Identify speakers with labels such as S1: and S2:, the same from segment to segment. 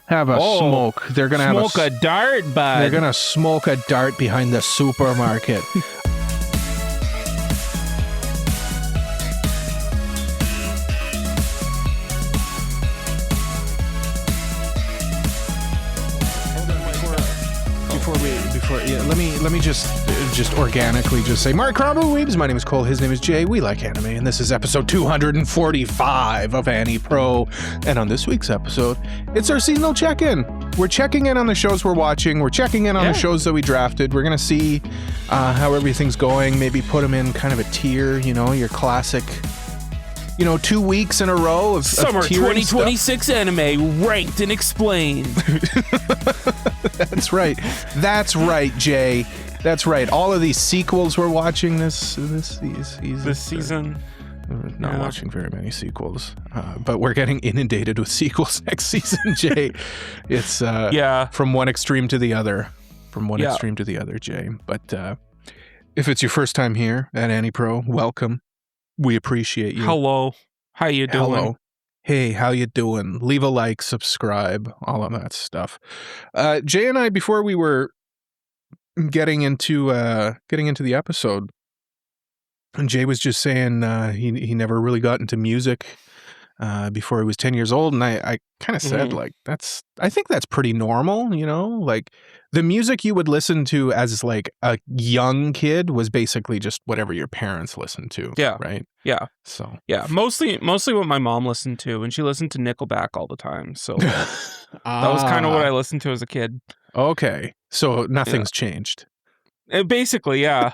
S1: have a smoke. They're gonna
S2: smoke a dart, bud.
S1: They're gonna smoke a dart behind the supermarket. Let me just organically just say, Mark Cromwell Weebs, my name is Cole, his name is Jay, we like anime, and this is episode 245 of AniPro. And on this week's episode, it's our seasonal check-in. We're checking in on the shows we're watching, we're checking in on the shows that we drafted, we're gonna see how everything's going, maybe put them in kind of a tier, you know, your classic, 2 weeks in a row of
S2: Summer 2026 anime ranked and explained.
S1: That's right, Jay. That's right. All of these sequels we're watching this season. We're not watching very many sequels, but we're getting inundated with sequels next season, Jay. It's from one extreme to the other. Extreme to the other, Jay. But if it's your first time here at AniPro, welcome. We appreciate you.
S2: Hello. How you doing?
S1: Hello. Hey, how you doing? Leave a like, subscribe, all of that stuff. Jay and I, before we were getting into the episode, and Jay was just saying he never really got into music before he was 10 years old, and I kind of said I think that's pretty normal, like the music you would listen to as like a young kid was basically just whatever your parents listened to.
S2: Yeah.
S1: Right.
S2: Yeah.
S1: So
S2: yeah, mostly what my mom listened to, and she listened to Nickelback all the time. So that was kind of what I listened to as a kid.
S1: Okay, so nothing's changed.
S2: Basically, yeah.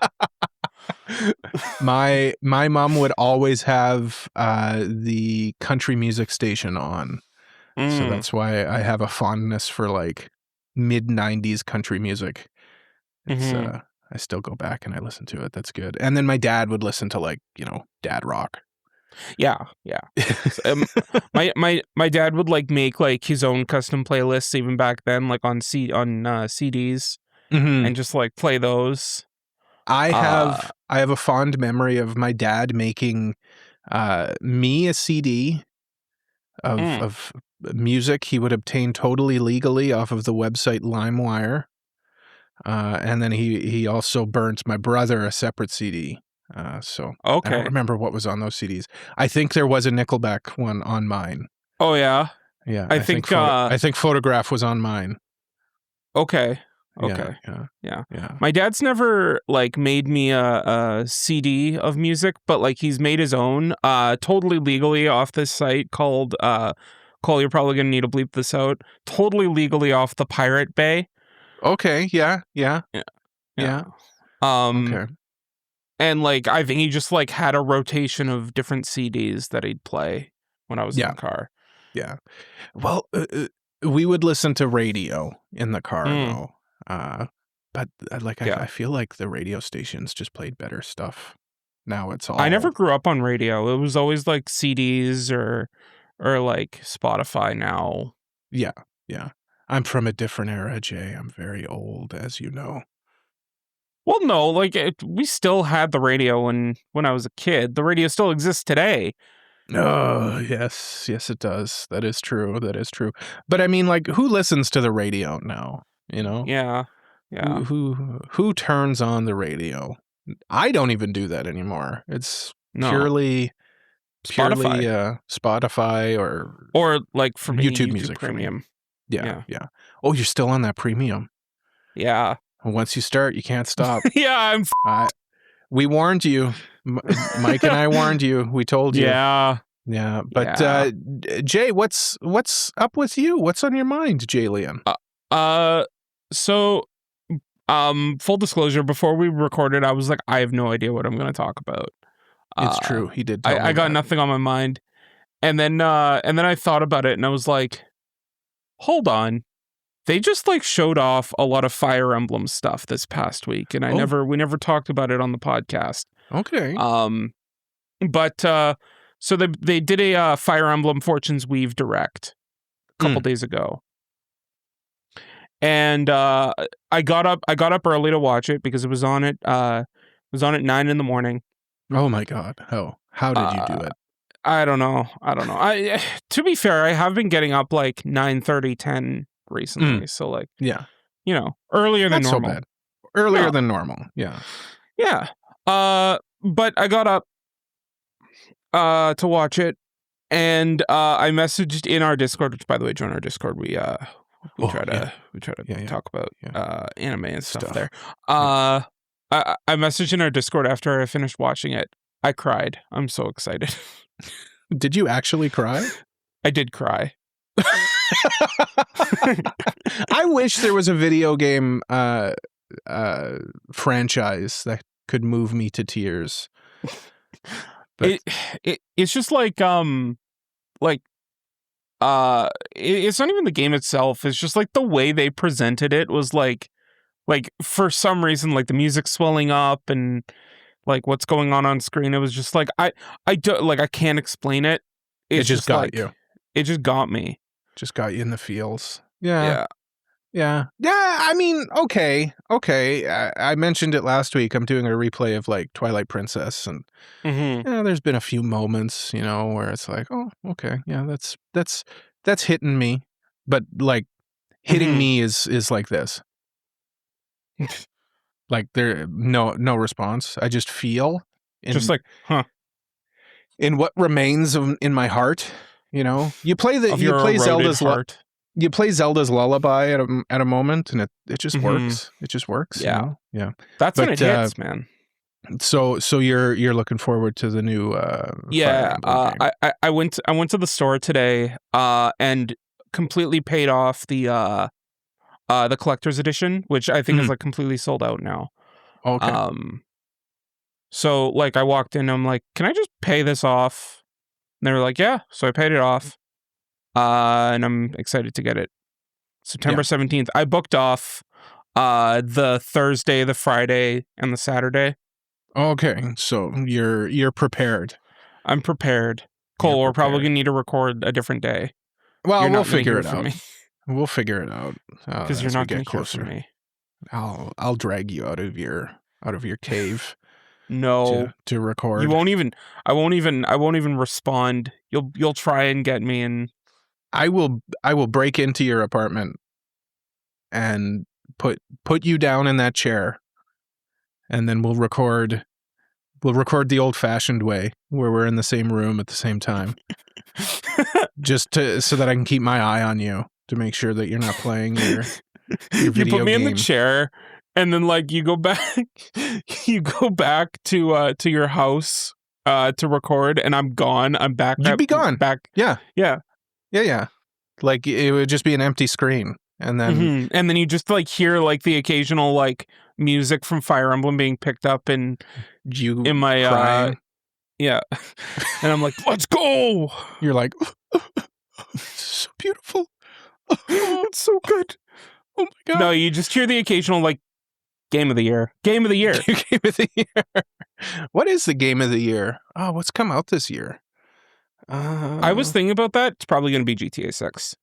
S1: My mom would always have the country music station on, so that's why I have a fondness for like mid-90s country music. It's I still go back and I listen to it. That's good. And then my dad would listen to like dad rock.
S2: Yeah. My dad would like make like his own custom playlists even back then, like on CDs, and just like play those.
S1: I have a fond memory of my dad making me a CD of music he would obtain totally legally off of the website LimeWire, and then he also burnt my brother a separate CD. So I don't remember what was on those CDs. I think there was a Nickelback one on mine.
S2: Oh yeah,
S1: yeah. I think Photograph was on mine.
S2: Okay. Yeah. My dad's never like made me a CD of music, but like he's made his own totally legally off this site called Cole, you're probably gonna need to bleep this out. Totally legally off the Pirate Bay.
S1: Okay, yeah.
S2: Okay. And like I think he just like had a rotation of different CDs that he'd play when I was in the car.
S1: Yeah. Well, we would listen to radio in the car though. But I feel like the radio stations just played better stuff. Now it's all.
S2: I never grew up on radio. It was always like CDs or like Spotify now.
S1: Yeah. I'm from a different era, Jay. I'm very old, as you know.
S2: Well, no, like we still had the radio when I was a kid. The radio still exists today.
S1: Oh, yes, it does. That is true. But I mean, like, who listens to the radio now?
S2: Yeah.
S1: Who turns on the radio? I don't even do that anymore. It's purely Spotify
S2: or like for me,
S1: YouTube Music
S2: Premium.
S1: Yeah. Oh, you're still on that premium.
S2: Yeah.
S1: Once you start, you can't stop.
S2: Yeah,
S1: we warned you. Mike and I warned you. We told you.
S2: Yeah.
S1: But Jay, what's up with you? What's on your mind, Jay Leon?
S2: So full disclosure, before we recorded, I was like, I have no idea what I'm going to talk about.
S1: It's true. He did tell me
S2: I got nothing on my mind. And then I thought about it and I was like, hold on. They just like showed off a lot of Fire Emblem stuff this past week, and we never talked about it on the podcast.
S1: Okay.
S2: But so they did a Fire Emblem Fortune's Weave direct a couple days ago. And I got up early to watch it because it was on at 9 a.m.
S1: Oh my God. How did you do it?
S2: I don't know. To be fair, I have been getting up like 9:30, 10 recently. So like,
S1: yeah,
S2: earlier than
S1: Not
S2: normal.
S1: so bad. Earlier than normal. Yeah.
S2: Yeah. But I got up to watch it, and I messaged in our Discord, which by the way, join our Discord. We try to talk about anime and stuff there. I messaged in our Discord after I finished watching it. I cried. I'm so excited.
S1: Did you actually cry?
S2: I did cry.
S1: I wish there was a video game franchise that could move me to tears.
S2: But it's just like it's not even the game itself. It's just like the way they presented it was like for some reason, like the music swelling up and like what's going on screen. It was just like I can't explain it.
S1: It just got you.
S2: It just got me.
S1: Just got you in the feels. Yeah. I mean, okay. I mentioned it last week. I'm doing a replay of like Twilight Princess, and there's been a few moments, where it's like, oh, okay, yeah, that's hitting me, but like hitting me is like this. Like there no response. I just feel
S2: just like, huh.
S1: In what remains in my heart, you play Zelda's
S2: heart.
S1: You play Zelda's Lullaby at a moment, and it just works. It just works.
S2: Yeah,
S1: yeah.
S2: That's when it hits, man.
S1: So you're looking forward to the new
S2: Fire Emblem game. I went to the store today and completely paid off the collector's edition, which I think is like completely sold out now.
S1: Okay.
S2: So like I walked in, I'm like, can I just pay this off? And they were like, yeah. So I paid it off. And I'm excited to get it. September 17th. I booked off the Thursday, the Friday, and the Saturday.
S1: Okay, so you're prepared.
S2: I'm prepared. Cole, we're probably gonna need to record a different day.
S1: Well, we'll figure it out. We'll figure it out
S2: because you're not gonna hear from me.
S1: I'll drag you out of your cave.
S2: No,
S1: to record.
S2: You won't even. I won't even respond. You'll try and get me, and
S1: I will break into your apartment and put you down in that chair, and then we'll record the old-fashioned way, where we're in the same room at the same time, just so that I can keep my eye on you to make sure that you're not playing your video
S2: You put me
S1: game.
S2: in the chair, and then like you go back to your house to record, and I'm gone. I'm back.
S1: You'd be gone.
S2: Back.
S1: Yeah.
S2: Yeah.
S1: Like it would just be an empty screen, and then
S2: and then you just like hear like the occasional like music from Fire Emblem being picked up in my
S1: crying.
S2: And I'm like, let's go.
S1: You're like, it's so beautiful.
S2: It's so good.
S1: Oh my god.
S2: No, you just hear the occasional like game of the year. Game of the year.
S1: Game of the year. What is the game of the year? Oh, what's come out this year?
S2: I was thinking about that. It's probably going to be GTA 6.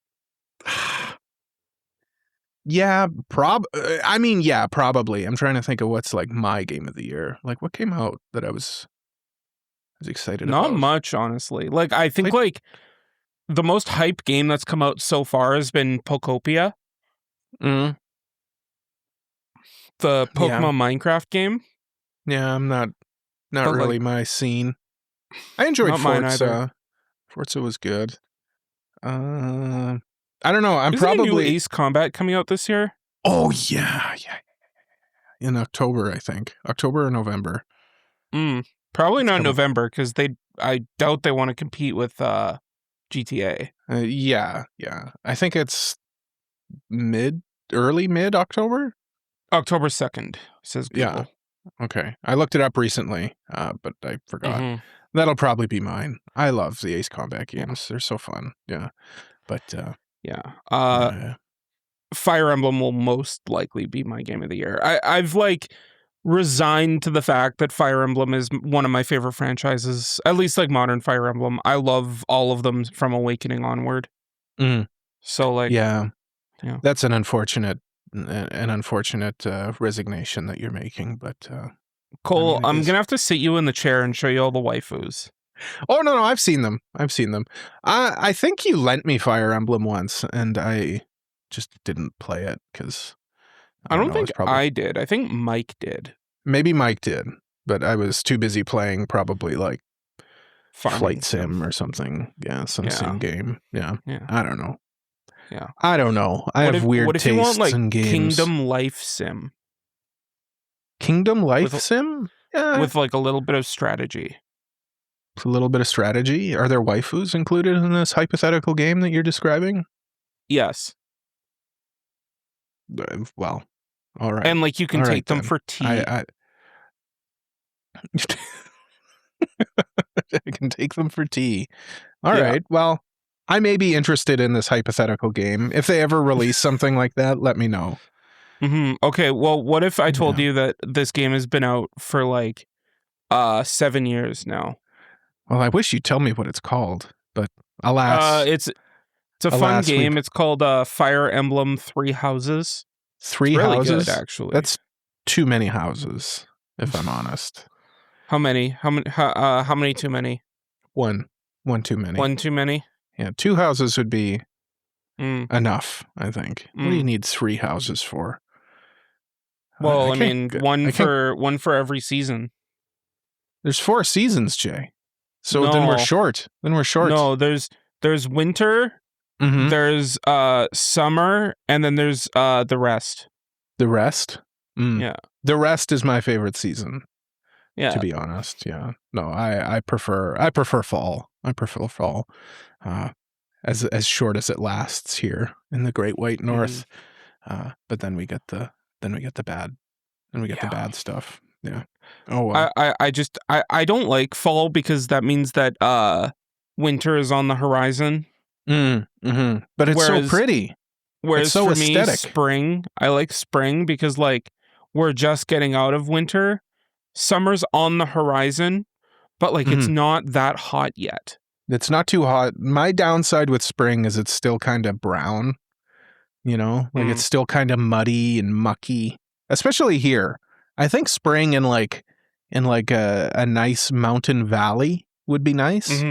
S1: Yeah, probably. I'm trying to think of what's like my game of the year. Like what came out that I was excited about?
S2: Not much, honestly. Like I think like the most hype game that's come out so far has been Pokopia. The Pokemon Minecraft game.
S1: Yeah, I'm not really like, my scene. I enjoyed Forza. Forza was good. I don't know. I'm
S2: Isn't
S1: probably
S2: a new Ace Combat coming out this year.
S1: Oh yeah. In October, I think. October or November.
S2: Probably not November because I doubt they want to compete with GTA.
S1: Yeah. I think it's early mid October.
S2: October 2nd says Google.
S1: Yeah. Okay. I looked it up recently, but I forgot. That'll probably be mine. I love the Ace Combat games. They're so fun. Yeah. But
S2: Fire Emblem will most likely be my game of the year. I've like resigned to the fact that Fire Emblem is one of my favorite franchises, at least like modern Fire Emblem. I love all of them from Awakening onward. So like
S1: that's an unfortunate resignation that you're making, but
S2: Cole, I'm gonna have to sit you in the chair and show you all the waifus.
S1: Oh no, I've seen them. I think you lent me Fire Emblem once, and I just didn't play it because
S2: I don't think I did. I think Mike did.
S1: Maybe Mike did, but I was too busy playing probably like Flight Sim or something. Yeah, some sim game. Yeah. I don't know.
S2: Yeah.
S1: I don't know. I have weird tastes
S2: you want, like,
S1: in games.
S2: Kingdom Life Sim.
S1: Kingdom Life Sim? Yeah.
S2: With like a little bit of strategy.
S1: A little bit of strategy? Are there waifus included in this hypothetical game that you're describing?
S2: Yes.
S1: Well, all right.
S2: And like you can take them for tea.
S1: I can take them for tea. All right. Well, I may be interested in this hypothetical game. If they ever release something like that, let me know.
S2: Okay. Well, what if I told you that this game has been out for like 7 years now?
S1: Well, I wish you'd tell me what it's called, but alas.
S2: It's a fun game. It's called Fire Emblem Three Houses.
S1: Three
S2: it's really
S1: houses?
S2: Good, actually.
S1: That's too many houses, if I'm honest.
S2: How many? How many too many?
S1: One too many.
S2: One too many?
S1: Yeah, 2 houses would be enough, I think. What do you need 3 houses for?
S2: Well, I mean, one for every season.
S1: There's 4 seasons, Jay. So then we're short.
S2: No, there's winter, there's summer, and then there's the rest.
S1: The rest?
S2: Yeah.
S1: The rest is my favorite season.
S2: Yeah.
S1: To be honest, yeah. No, I prefer fall. I prefer fall. As short as it lasts here in the Great White North. But then we get the bad. Then we get the bad stuff. Yeah. Oh well.
S2: I don't like fall because that means that winter is on the horizon.
S1: But it's so pretty.
S2: Whereas
S1: it's so
S2: for
S1: aesthetic.
S2: me, spring, I like spring because like we're just getting out of winter. Summer's on the horizon, but like it's not that hot yet.
S1: It's not too hot. My downside with spring is it's still kind of brown. You know, like it's still kind of muddy and mucky, especially here. I think spring in like a nice mountain valley would be nice.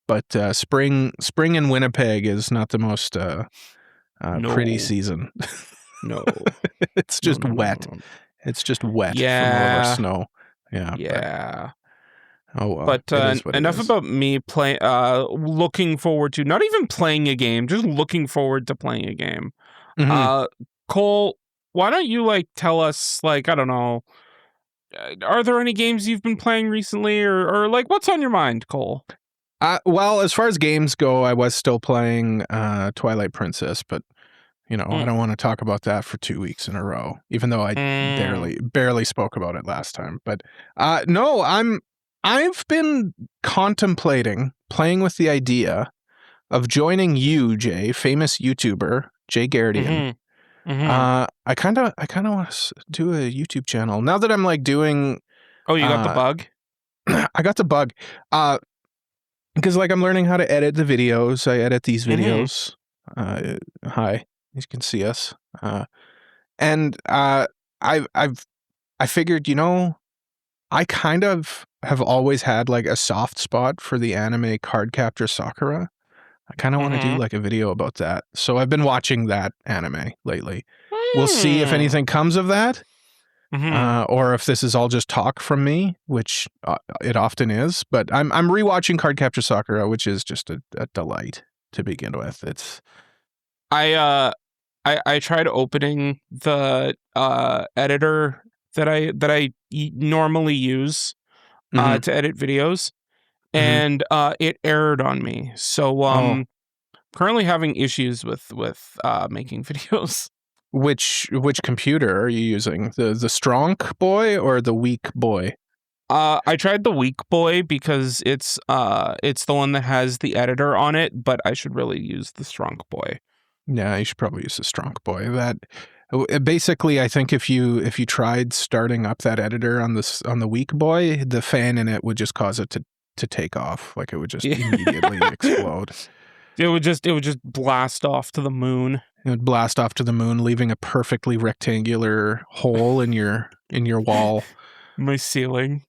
S1: But spring in Winnipeg is not the most pretty season.
S2: No.
S1: It's just wet. No. It's just wet from all of our snow. Yeah.
S2: Yeah.
S1: Oh well.
S2: But enough about me looking forward to not even playing a game, just looking forward to playing a game. Cole, why don't you like tell us, like, I don't know, are there any games you've been playing recently or like what's on your mind, Cole?
S1: Well, as far as games go, I was still playing Twilight Princess, but you know, I don't want to talk about that for 2 weeks in a row, even though I barely spoke about it last time. But no, I've been contemplating playing with the idea of joining you, Jay, famous YouTuber, Jay Gardian. I kind of want to do a YouTube channel now that I'm like doing.
S2: Oh, you got the bug?
S1: I got the bug. Because like I'm learning how to edit the videos. I edit these videos. Hi, you can see us. And I figured, you know, I kind of have always had like a soft spot for the anime Cardcaptor Sakura. I kind of want to do like a video about that. So I've been watching that anime lately. We'll see if anything comes of that. Or if this is all just talk from me, which it often is. But I'm rewatching Cardcaptor Sakura, which is just a delight to begin with. It's
S2: I tried opening the editor that I normally use to edit videos, and it errored on me. So currently having issues with making videos.
S1: Which computer are you using? The strong boy or the weak boy?
S2: I tried the weak boy because it's the one that has the editor on it, but I should really use the strong boy.
S1: Yeah, you should probably use the strong boy. That basically, I think if you tried starting up that editor on the weak boy, the fan in it would just cause it to take off. Like it would just immediately explode.
S2: It would just blast off to the moon.
S1: It would blast off to the moon, leaving a perfectly rectangular hole in your wall.
S2: My ceiling.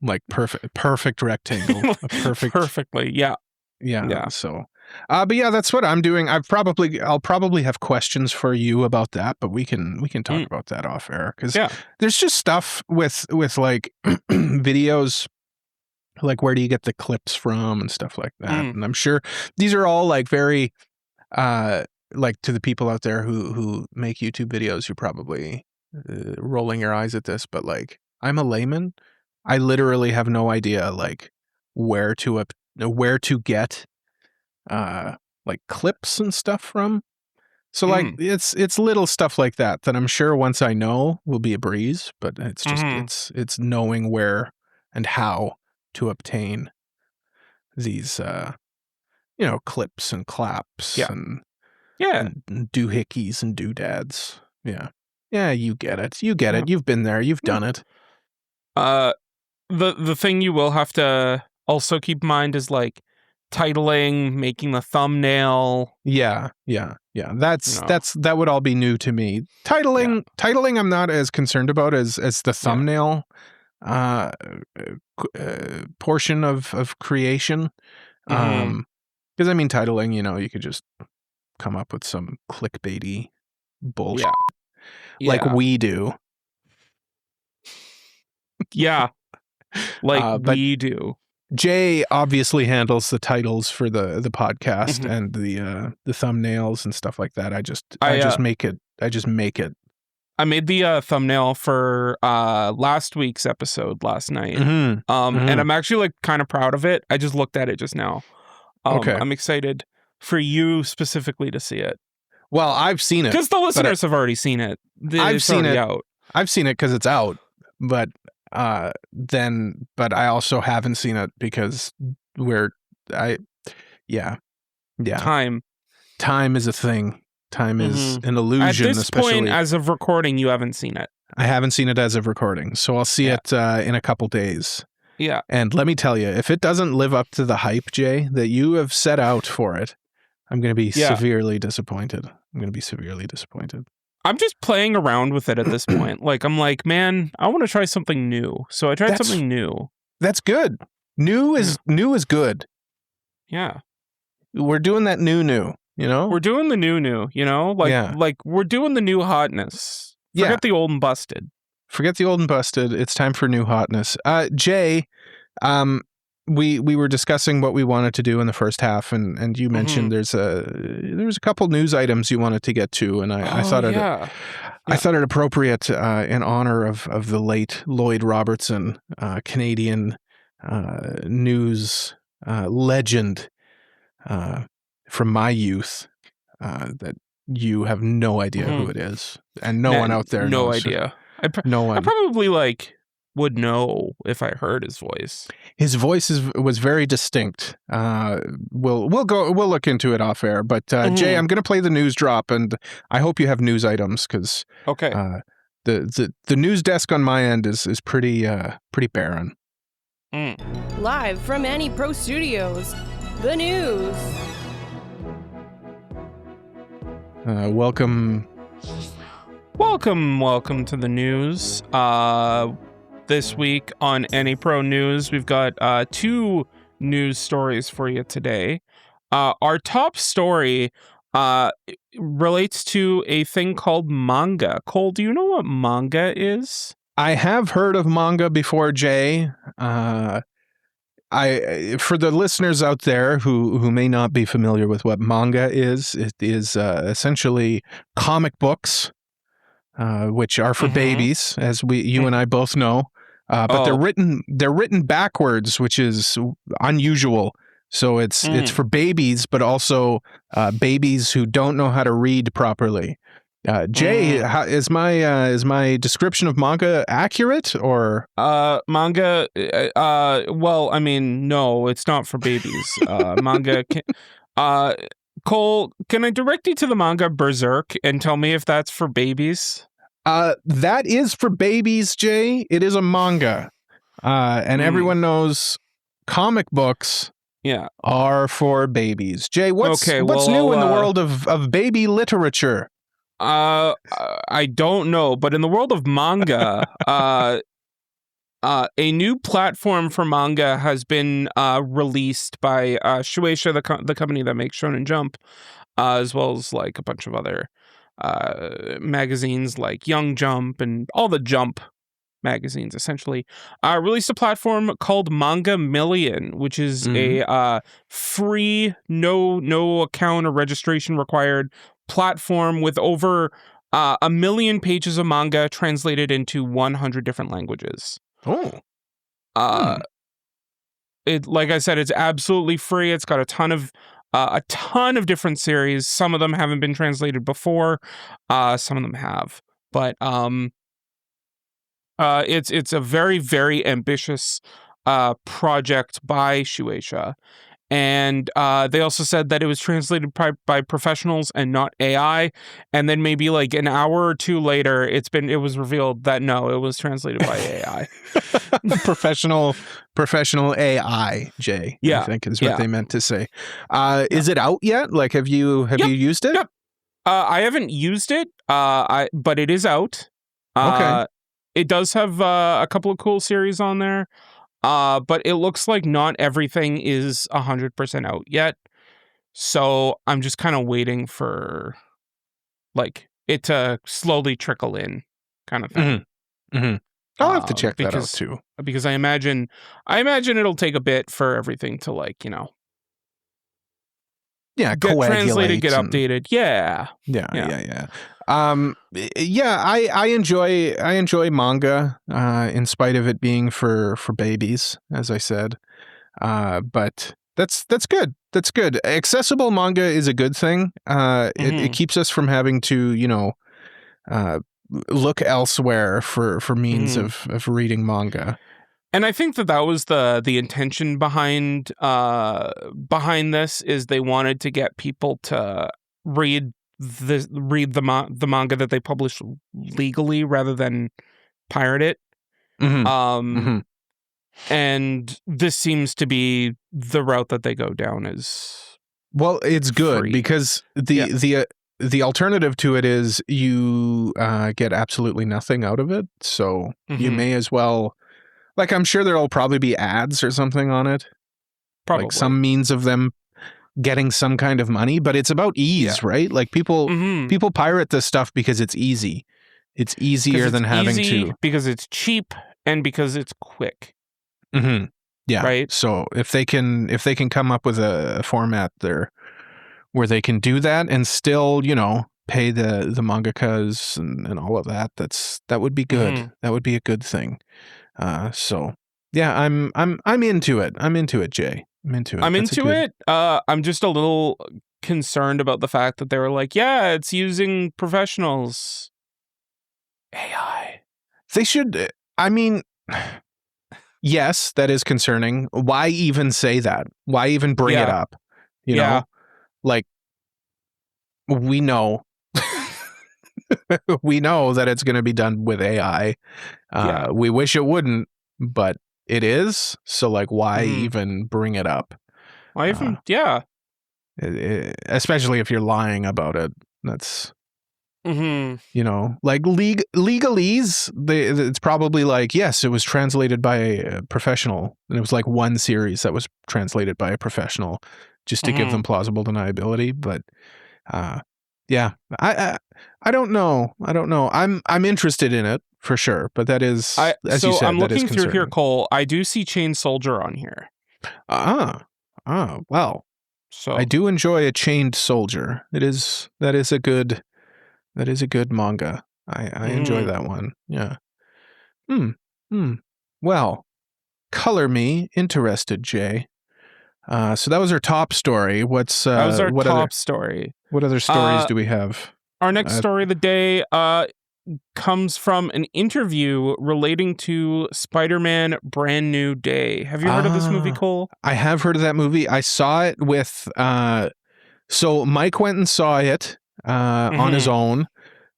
S1: like perfect rectangle,
S2: perfectly. Yeah.
S1: So, but yeah, that's what I'm doing. I'll probably have questions for you about that, but we can talk about that off air, because there's just stuff with like videos, like where do you get the clips from and stuff like that. And I'm sure these are all like very, like, to the people out there who make YouTube videos, you're probably rolling your eyes at this, but like, I'm a layman. I literally have no idea like where to get like clips and stuff from. So like it's little stuff like that I'm sure once I know will be a breeze, but it's just it's knowing where and how to obtain these clips and claps and doohickeys and doodads. Yeah, you get it. You've been there, you've done it.
S2: The thing you will have to also keep in mind is like titling, making the thumbnail.
S1: Yeah. That would all be new to me. Titling I'm not as concerned about as the thumbnail portion of creation. Because I mean, titling, you could just come up with some clickbaity bullshit like we do.
S2: We do.
S1: Jay obviously handles the titles for the podcast and the thumbnails and stuff like that. I just make it.
S2: I made the thumbnail for last week's episode last night. And I'm actually like kind of proud of it. I just looked at it just now. Okay. I'm excited for you specifically to see it.
S1: Well, I've seen it.
S2: Because the listeners have already seen it.
S1: I've seen it
S2: out.
S1: I've seen it because it's out. But I also haven't seen it because Time is a thing. Time is an illusion.
S2: At this point, as of recording, you haven't seen it.
S1: I haven't seen it as of recording, so I'll see it in a couple days.
S2: Yeah.
S1: And let me tell you, if it doesn't live up to the hype, Jay, that you have set out for it, I'm going to be severely disappointed.
S2: I'm just playing around with it at this point. Like, I'm like, man, I want to try something new. So I tried something new.
S1: That's good. New is good.
S2: Yeah.
S1: We're doing that new,
S2: We're doing the new, like we're doing the new hotness. Forget the old and busted.
S1: It's time for new hotness. Jay, we were discussing what we wanted to do in the first half, and you mentioned there's a couple news items you wanted to get to, and I thought it appropriate in honor of the late Lloyd Robertson, Canadian news legend from my youth, that you have no idea who it is, and no one out there knows.
S2: Idea.
S1: No one.
S2: I probably would know if I heard his voice.
S1: His voice was very distinct. We'll look into it off air. But Jay, I'm going to play the news drop, and I hope you have news items, because the news desk on my end is pretty barren.
S3: Live from AniPro Studios, the news.
S1: Welcome
S2: to the news. This week on AniPro News, we've got 2 news stories for you today. Our top story relates to a thing called manga. Cole, do you know what manga is?
S1: I have heard of manga before, Jay. For the listeners out there who may not be familiar with what manga is, it is essentially comic books, which are for babies, as you and I both know. But they're written backwards, which is unusual. So it's for babies, but also babies who don't know how to read properly. Jay, is my description of manga accurate, or
S2: manga? Well, I mean, no, it's not for babies. Manga. Cole, can I direct you to the manga Berserk and tell me if that's for babies?
S1: That is for babies, Jay. It is a manga, and everyone knows comic books. Are for babies. Jay, what's new in the world of baby literature?
S2: I don't know, but in the world of manga, A new platform for manga has been released by Shueisha, the company that makes Shonen Jump, as well as like a bunch of other magazines like Young Jump and all the Jump magazines, essentially. Released a platform called Manga Million, which is a free, no account or registration required platform with over 1 million pages of manga translated into 100 different languages.
S1: Oh.
S2: It, like I said, it's absolutely free. It's got a ton of different series. Some of them haven't been translated before. Some of them have, but it's a very, very ambitious project by Shueisha. And they also said that it was translated by professionals and not AI. And then maybe like an hour or two later, it was revealed that no, it was translated by AI.
S1: professional AI, Jay.
S2: Yeah,
S1: I think is what they meant to say. Is it out yet? Like, have you used it?
S2: Yep. I haven't used it. But it is out.
S1: Okay.
S2: It does have a couple of cool series on there. But it looks like not everything is 100% out yet. So I'm just kind of waiting for like it to slowly trickle in kind of thing.
S1: I'll have to check that out too.
S2: Because I imagine it'll take a bit for everything to like, get translated, get updated. Yeah.
S1: I enjoy manga, in spite of it being for babies, as I said. But that's good. That's good. Accessible manga is a good thing. It keeps us from having to, look elsewhere for means of reading manga.
S2: And I think that was the intention behind this is they wanted to get people to read the manga that they publish legally rather than pirate it. And this seems to be the route that they go down is
S1: it's good
S2: free.
S1: Because the alternative to it is you get absolutely nothing out of it. So you may as well, like, I'm sure there'll probably be ads or something on it.
S2: Probably.
S1: Like some means of them getting some kind of money, but it's about ease, right? Like people pirate this stuff because it's easy. It's easier than having to.
S2: Because it's cheap and because it's quick.
S1: Yeah.
S2: Right.
S1: So if they can come up with a format there where they can do that and still, pay the mangakas and all of that, that would be good. That would be a good thing. So yeah, I'm into it. I'm into it, Jay. I'm into it.
S2: I'm just a little concerned about the fact that they were like, yeah, it's using professionals. AI.
S1: They should. I mean, yes, that is concerning. Why even say that? Why even bring it up? You know, like we know. We know that it's going to be done with AI. We wish it wouldn't, but it is. So, like, why even bring it up?
S2: Why even?
S1: Especially if you're lying about it. That's, like legalese. It's probably like, yes, it was translated by a professional, and it was like one series that was translated by a professional, just to give them plausible deniability. But, I don't know. I'm interested in it for sure, but that is, as you said,
S2: I'm looking
S1: that is
S2: through here, Cole. I do see Chain Soldier on here.
S1: Well. So I do enjoy a chained soldier. That is a good manga. I enjoy that one. Yeah. Well, color me interested, Jay. So that was our top story.
S2: That was our top story.
S1: What other stories do we have?
S2: Our next story of the day comes from an interview relating to Spider-Man Brand New Day. Have you heard of this movie, Cole?
S1: I have heard of that movie. I saw it with so Mike went and saw it on his own.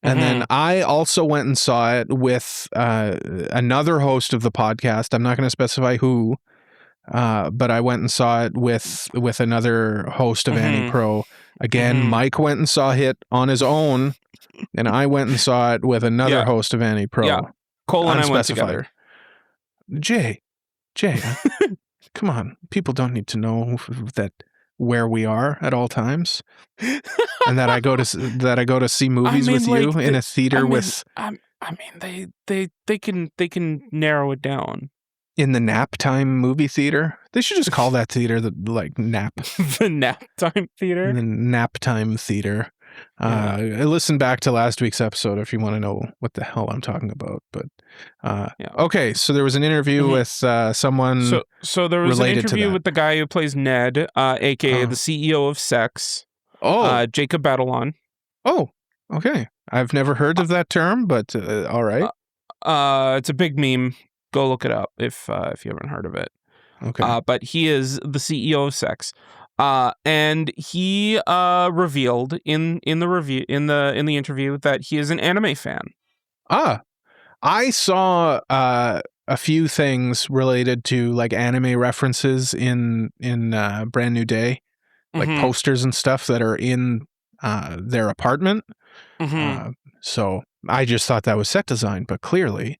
S1: And then I also went and saw it with another host of the podcast. I'm not going to specify who. But I went and saw it with another host of AniPro. Again, Mike went and saw it on his own, and I went and saw it with another host of AniPro.
S2: Yeah, Cole and I went together.
S1: Jay, come on. People don't need to know that where we are at all times, and that I go to see movies with you in a theater with.
S2: I mean, they can narrow it down.
S1: In the nap time movie theater. They should just call that theater the nap.
S2: The nap time theater?
S1: The nap time theater. Listen back to last week's episode if you want to know what the hell I'm talking about. But okay, so there was an interview with someone.
S2: So there was an interview with the guy who plays Ned, aka the CEO of Sex. Jacob Batalon.
S1: Oh, okay. I've never heard of that term, but all right.
S2: It's a big meme. Go look it up if you haven't heard of it.
S1: Okay.
S2: But he is the CEO of Sex, and he revealed in the interview that he is an anime fan.
S1: I saw a few things related to like anime references in Brand New Day, like posters and stuff that are in their apartment. So I just thought that was set design, but clearly.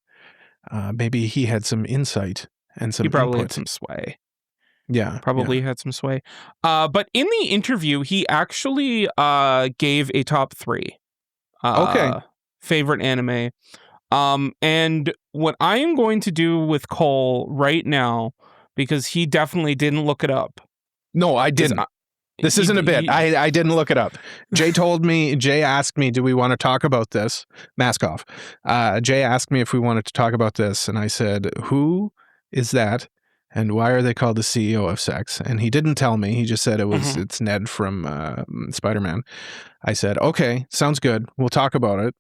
S1: Maybe he had some insight and some. He
S2: probably
S1: input.
S2: had some sway.
S1: Yeah,
S2: probably had some sway. But in the interview, he actually gave a top 3. Favorite anime. And what I am going to do with Cole right now, because he definitely didn't look it up.
S1: No, I didn't. This isn't a bit. I didn't look it up. Jay asked me, do we want to talk about this? Mask off. Jay asked me if we wanted to talk about this, and I said, who is that? And why are they called the CEO of Sex? And he didn't tell me. He just said it's Ned from Spider-Man. I said, okay, sounds good. We'll talk about it.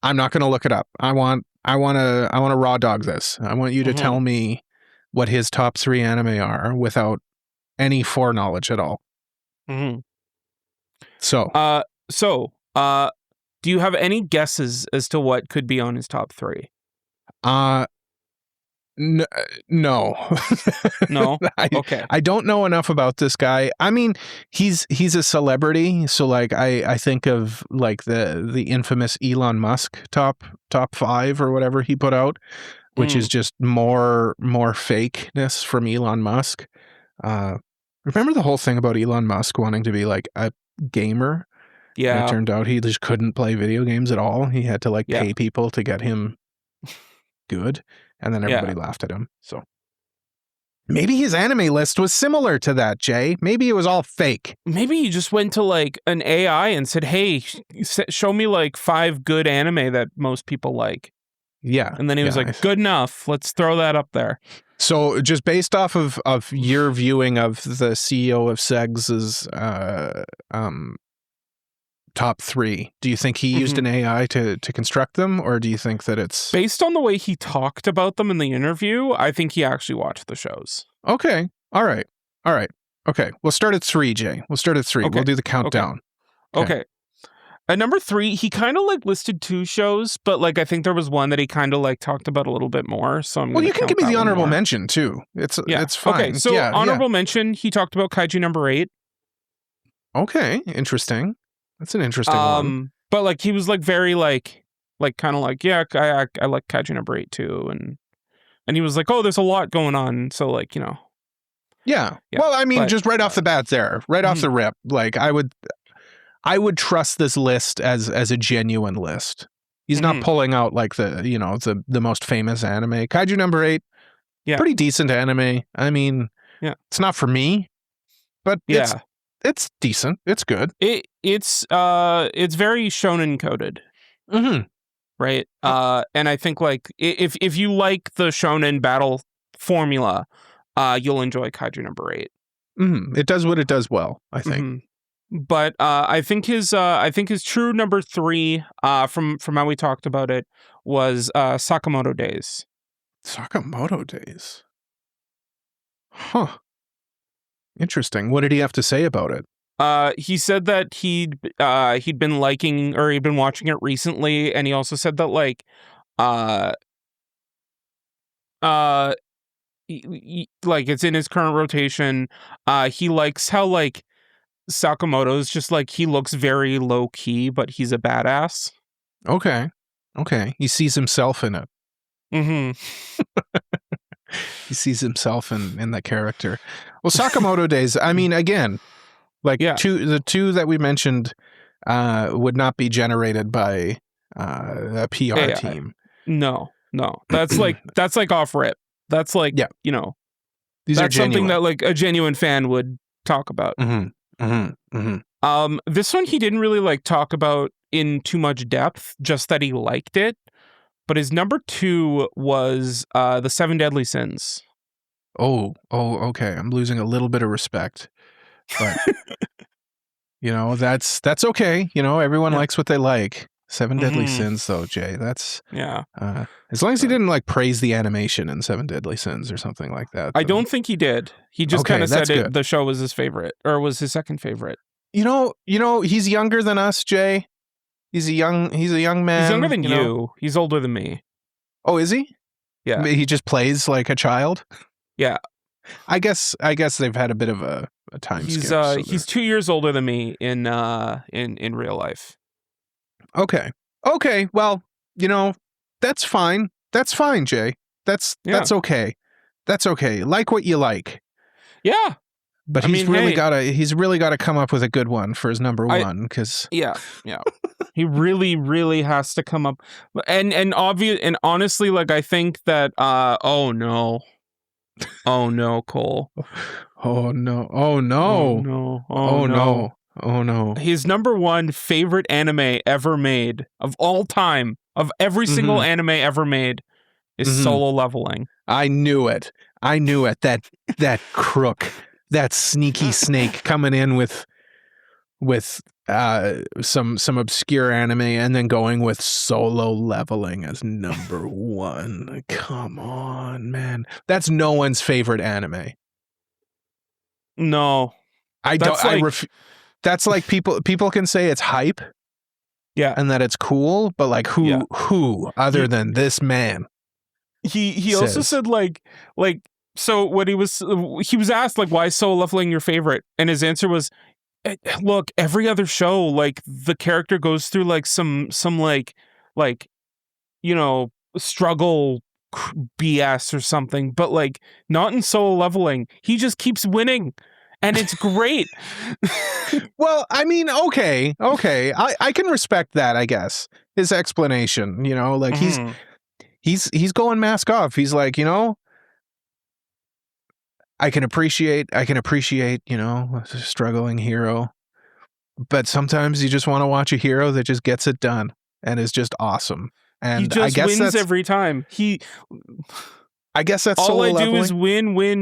S1: I'm not going to look it up. I want to raw dog this. I want you to tell me what his top 3 anime are without any foreknowledge at all. So
S2: do you have any guesses as to what could be on his top 3?
S1: No.
S2: No? Okay.
S1: I don't know enough about this guy. I mean, he's a celebrity, so like I think of like the infamous Elon Musk top 5 or whatever he put out, which is just more fakeness from Elon Musk. Remember the whole thing about Elon Musk wanting to be like a gamer?
S2: Yeah.
S1: And it turned out he just couldn't play video games at all. He had to like pay people to get him good. And then everybody laughed at him. So maybe his anime list was similar to that, Jay. Maybe it was all fake.
S2: Maybe he just went to like an AI and said, hey, show me like 5 good anime that most people like.
S1: Yeah.
S2: And then he was like, good enough. Let's throw that up there.
S1: So just based off of your viewing of the CEO of Segs's top 3, do you think he used an AI to construct them, or do you think that it's
S2: based on the way he talked about them in the interview? I think he actually watched the shows.
S1: Okay. All right. Okay. We'll start at 3, Jay. We'll start at 3. Okay. We'll do the countdown.
S2: Okay. At number 3, he kind of like listed 2 shows, but like I think there was one that he kind of like talked about a little bit more. So I'm
S1: you can give me the honorable mention too. It's fine.
S2: Okay, so honorable mention, he talked about Kaiju number 8.
S1: Okay, interesting. That's an interesting one.
S2: But like he was like very like kind of like I like Kaiju number 8 too, and he was like, oh, there's a lot going on, so like
S1: Yeah. Well, I mean, just right off the bat there, right off the rip, like I would trust this list as a genuine list. He's not pulling out like the most famous anime. Kaiju number 8, pretty decent anime. I mean, it's not for me, but it's decent. It's good.
S2: It's very shonen coded. Right. And I think like if you like the shonen battle formula, you'll enjoy Kaiju number 8.
S1: It does what it does well, I think.
S2: But I think his true number 3, from how we talked about it, was Sakamoto Days.
S1: Sakamoto Days. Huh. Interesting. What did he have to say about it?
S2: He said that he'd been liking, or he'd been watching it recently, and he also said that like like it's in his current rotation. He likes how like Sakamoto's just like, he looks very low key, but he's a badass.
S1: Okay. He sees himself in it. He sees himself in that character. Well, Sakamoto Days, I mean, again, like the two that we mentioned would not be generated by a PR team.
S2: No. That's like off rip. That's like, you know,
S1: these
S2: that's
S1: are genuine.
S2: Something that like a genuine fan would talk about. This one he didn't really like talk about in too much depth, just that he liked it. But his number 2 was the 7 Deadly Sins.
S1: Oh, okay. I'm losing a little bit of respect, but you know, that's okay. You know, everyone likes what they like. 7 Deadly Sins, though, Jay. That's as long as he didn't like praise the animation in 7 Deadly Sins or something like that.
S2: I don't think he did. He just kind of said the show was his favorite, or was his second favorite.
S1: You know, he's younger than us, Jay. He's a young man. He's
S2: younger than you. He's older than me.
S1: Oh, is he?
S2: Yeah.
S1: He just plays like a child.
S2: Yeah.
S1: I guess they've had a bit of a time skip.
S2: He's 2 years older than me in real life.
S1: Okay. Well, you know, that's fine. That's fine, Jay. That's okay. That's okay. Like what you like.
S2: Yeah.
S1: But he's really got to come up with a good one for his number 1, because
S2: he really has to come up and honestly, like, I think that oh no, Cole.
S1: Oh no.
S2: His number 1 favorite anime ever made of all time, of every single anime ever made, is Solo Leveling.
S1: I knew it. That crook. That sneaky snake coming in with some obscure anime and then going with Solo Leveling as number 1. Come on, man. That's no one's favorite anime.
S2: No.
S1: That's like people can say it's hype.
S2: Yeah.
S1: And that it's cool, but like who other than this man?
S2: He also said like so what he was asked, like, why is Solo Leveling your favorite? And his answer was, look, every other show, like, the character goes through like some like you know, struggle BS or something, but like not in Solo Leveling. He just keeps winning, and it's great.
S1: Well, I mean, okay. I can respect that, I guess. His explanation, you know, like he's going mask off. He's like, you know, I can appreciate, you know, a struggling hero, but sometimes you just want to watch a hero that just gets it done and is just awesome. And
S2: he just wins every time.
S1: I guess that's
S2: all
S1: Solo
S2: I
S1: Leveling.
S2: Do is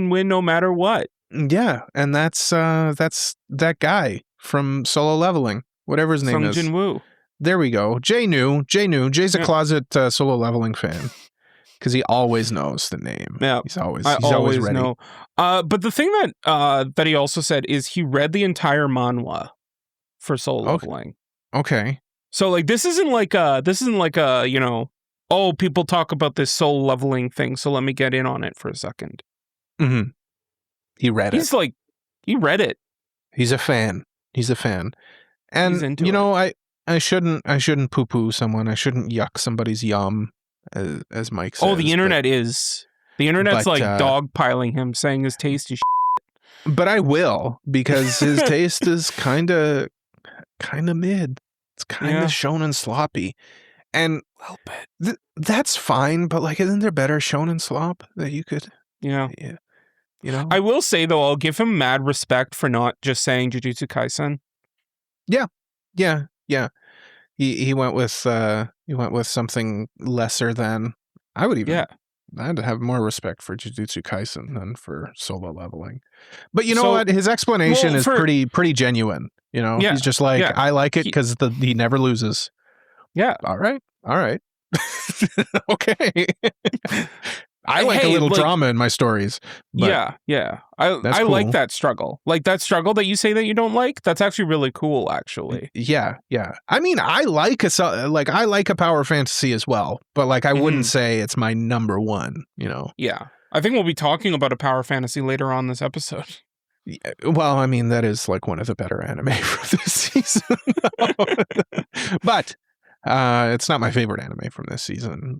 S2: win no matter what.
S1: Yeah, and that's that guy from Solo Leveling, whatever his name is.
S2: Sung Jin-woo.
S1: There we go. Jay knew. Jay's a closet Solo Leveling fan. Because he always knows the name. Yeah, he's always ready.
S2: Know. But the thing that he also said is he read the entire manhwa for Solo Leveling.
S1: Okay.
S2: So like this isn't like a you know, oh, people talk about this Solo Leveling thing, so let me get in on it for a second.
S1: Mm-hmm. He read it.
S2: He read it.
S1: He's a fan. And you know, I shouldn't poo-poo someone. I shouldn't yuck somebody's yum. As Mike says.
S2: Oh, the internet's like dogpiling him, saying his taste is shit.
S1: But I will, because his taste is kind of mid. It's kind of shonen sloppy. And that's fine, but like, isn't there better shonen slop that you could...
S2: Yeah.
S1: You know?
S2: I will say, though, I'll give him mad respect for not just saying Jujutsu Kaisen.
S1: Yeah. He went with something lesser than... I would even... I'd have more respect for Jujutsu Kaisen than for Solo Leveling. But you know what? His explanation is pretty genuine. You know, he's just like, I like it because he never loses.
S2: Yeah.
S1: All right. Okay. I like a little drama in my stories.
S2: Yeah. I
S1: cool.
S2: like that struggle. Like that struggle that you say that you don't like. That's actually really cool, actually.
S1: Yeah. I mean, I like a power fantasy as well, but like I wouldn't say it's my number 1, you know.
S2: Yeah. I think we'll be talking about a power fantasy later on this episode.
S1: Yeah, well, I mean, that is like one of the better anime for this season. But it's not my favorite anime from this season.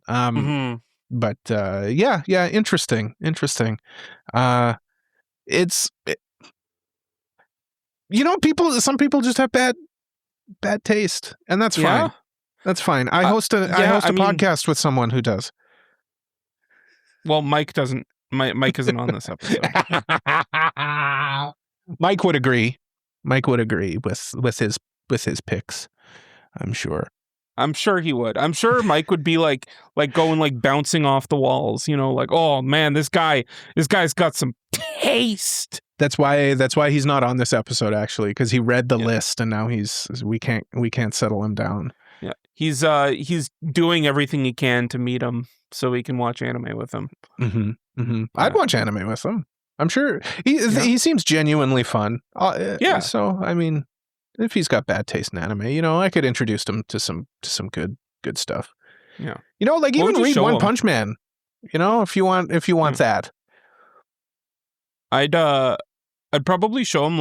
S1: yeah, interesting. Some people just have bad taste, and that's fine. That's fine. I host a podcast with someone who does.
S2: Well, Mike doesn't. Mike isn't on this episode.
S1: Mike would agree. With his picks. I'm sure.
S2: I'm sure he would. I'm sure Mike would be like going like bouncing off the walls, like, oh man, this guy's got some taste.
S1: That's why he's not on this episode, actually, because he read the list and now we can't settle him down.
S2: Yeah. He's doing everything he can to meet him so we can watch anime with him.
S1: Mm-hmm. Mm-hmm. I'd watch anime with him. I'm sure he seems genuinely fun.
S2: Yeah.
S1: So I mean, if he's got bad taste in anime, I could introduce him to some good stuff.
S2: Yeah.
S1: Like even read One Punch Man. If you want that.
S2: I'd probably show him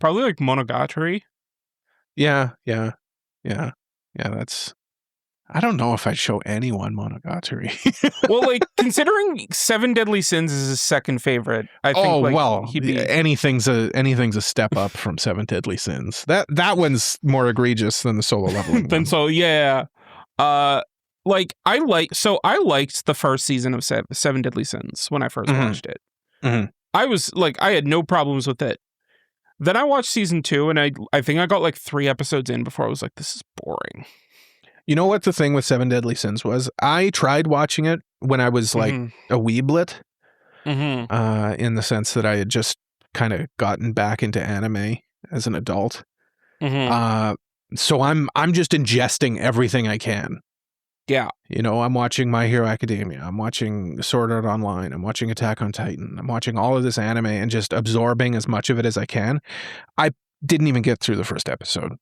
S2: probably like Monogatari.
S1: Yeah. That's. I don't know if I'd show anyone Monogatari.
S2: Well, considering Seven Deadly Sins is his second favorite, I think. He'd be...
S1: anything's a step up from Seven Deadly Sins. That one's more egregious than the solo leveling.
S2: Yeah. I liked the first season of Seven Deadly Sins when I first watched it.
S1: Mm-hmm.
S2: I had no problems with it. Then I watched season 2, and I think I got 3 episodes in before I was like, this is boring.
S1: You know what the thing with Seven Deadly Sins was? I tried watching it when I was a weeblet, in the sense that I had just kind of gotten back into anime as an adult. So I'm just ingesting everything I can.
S2: Yeah.
S1: I'm watching My Hero Academia. I'm watching Sword Art Online. I'm watching Attack on Titan. I'm watching all of this anime and just absorbing as much of it as I can. I didn't even get through the first episode.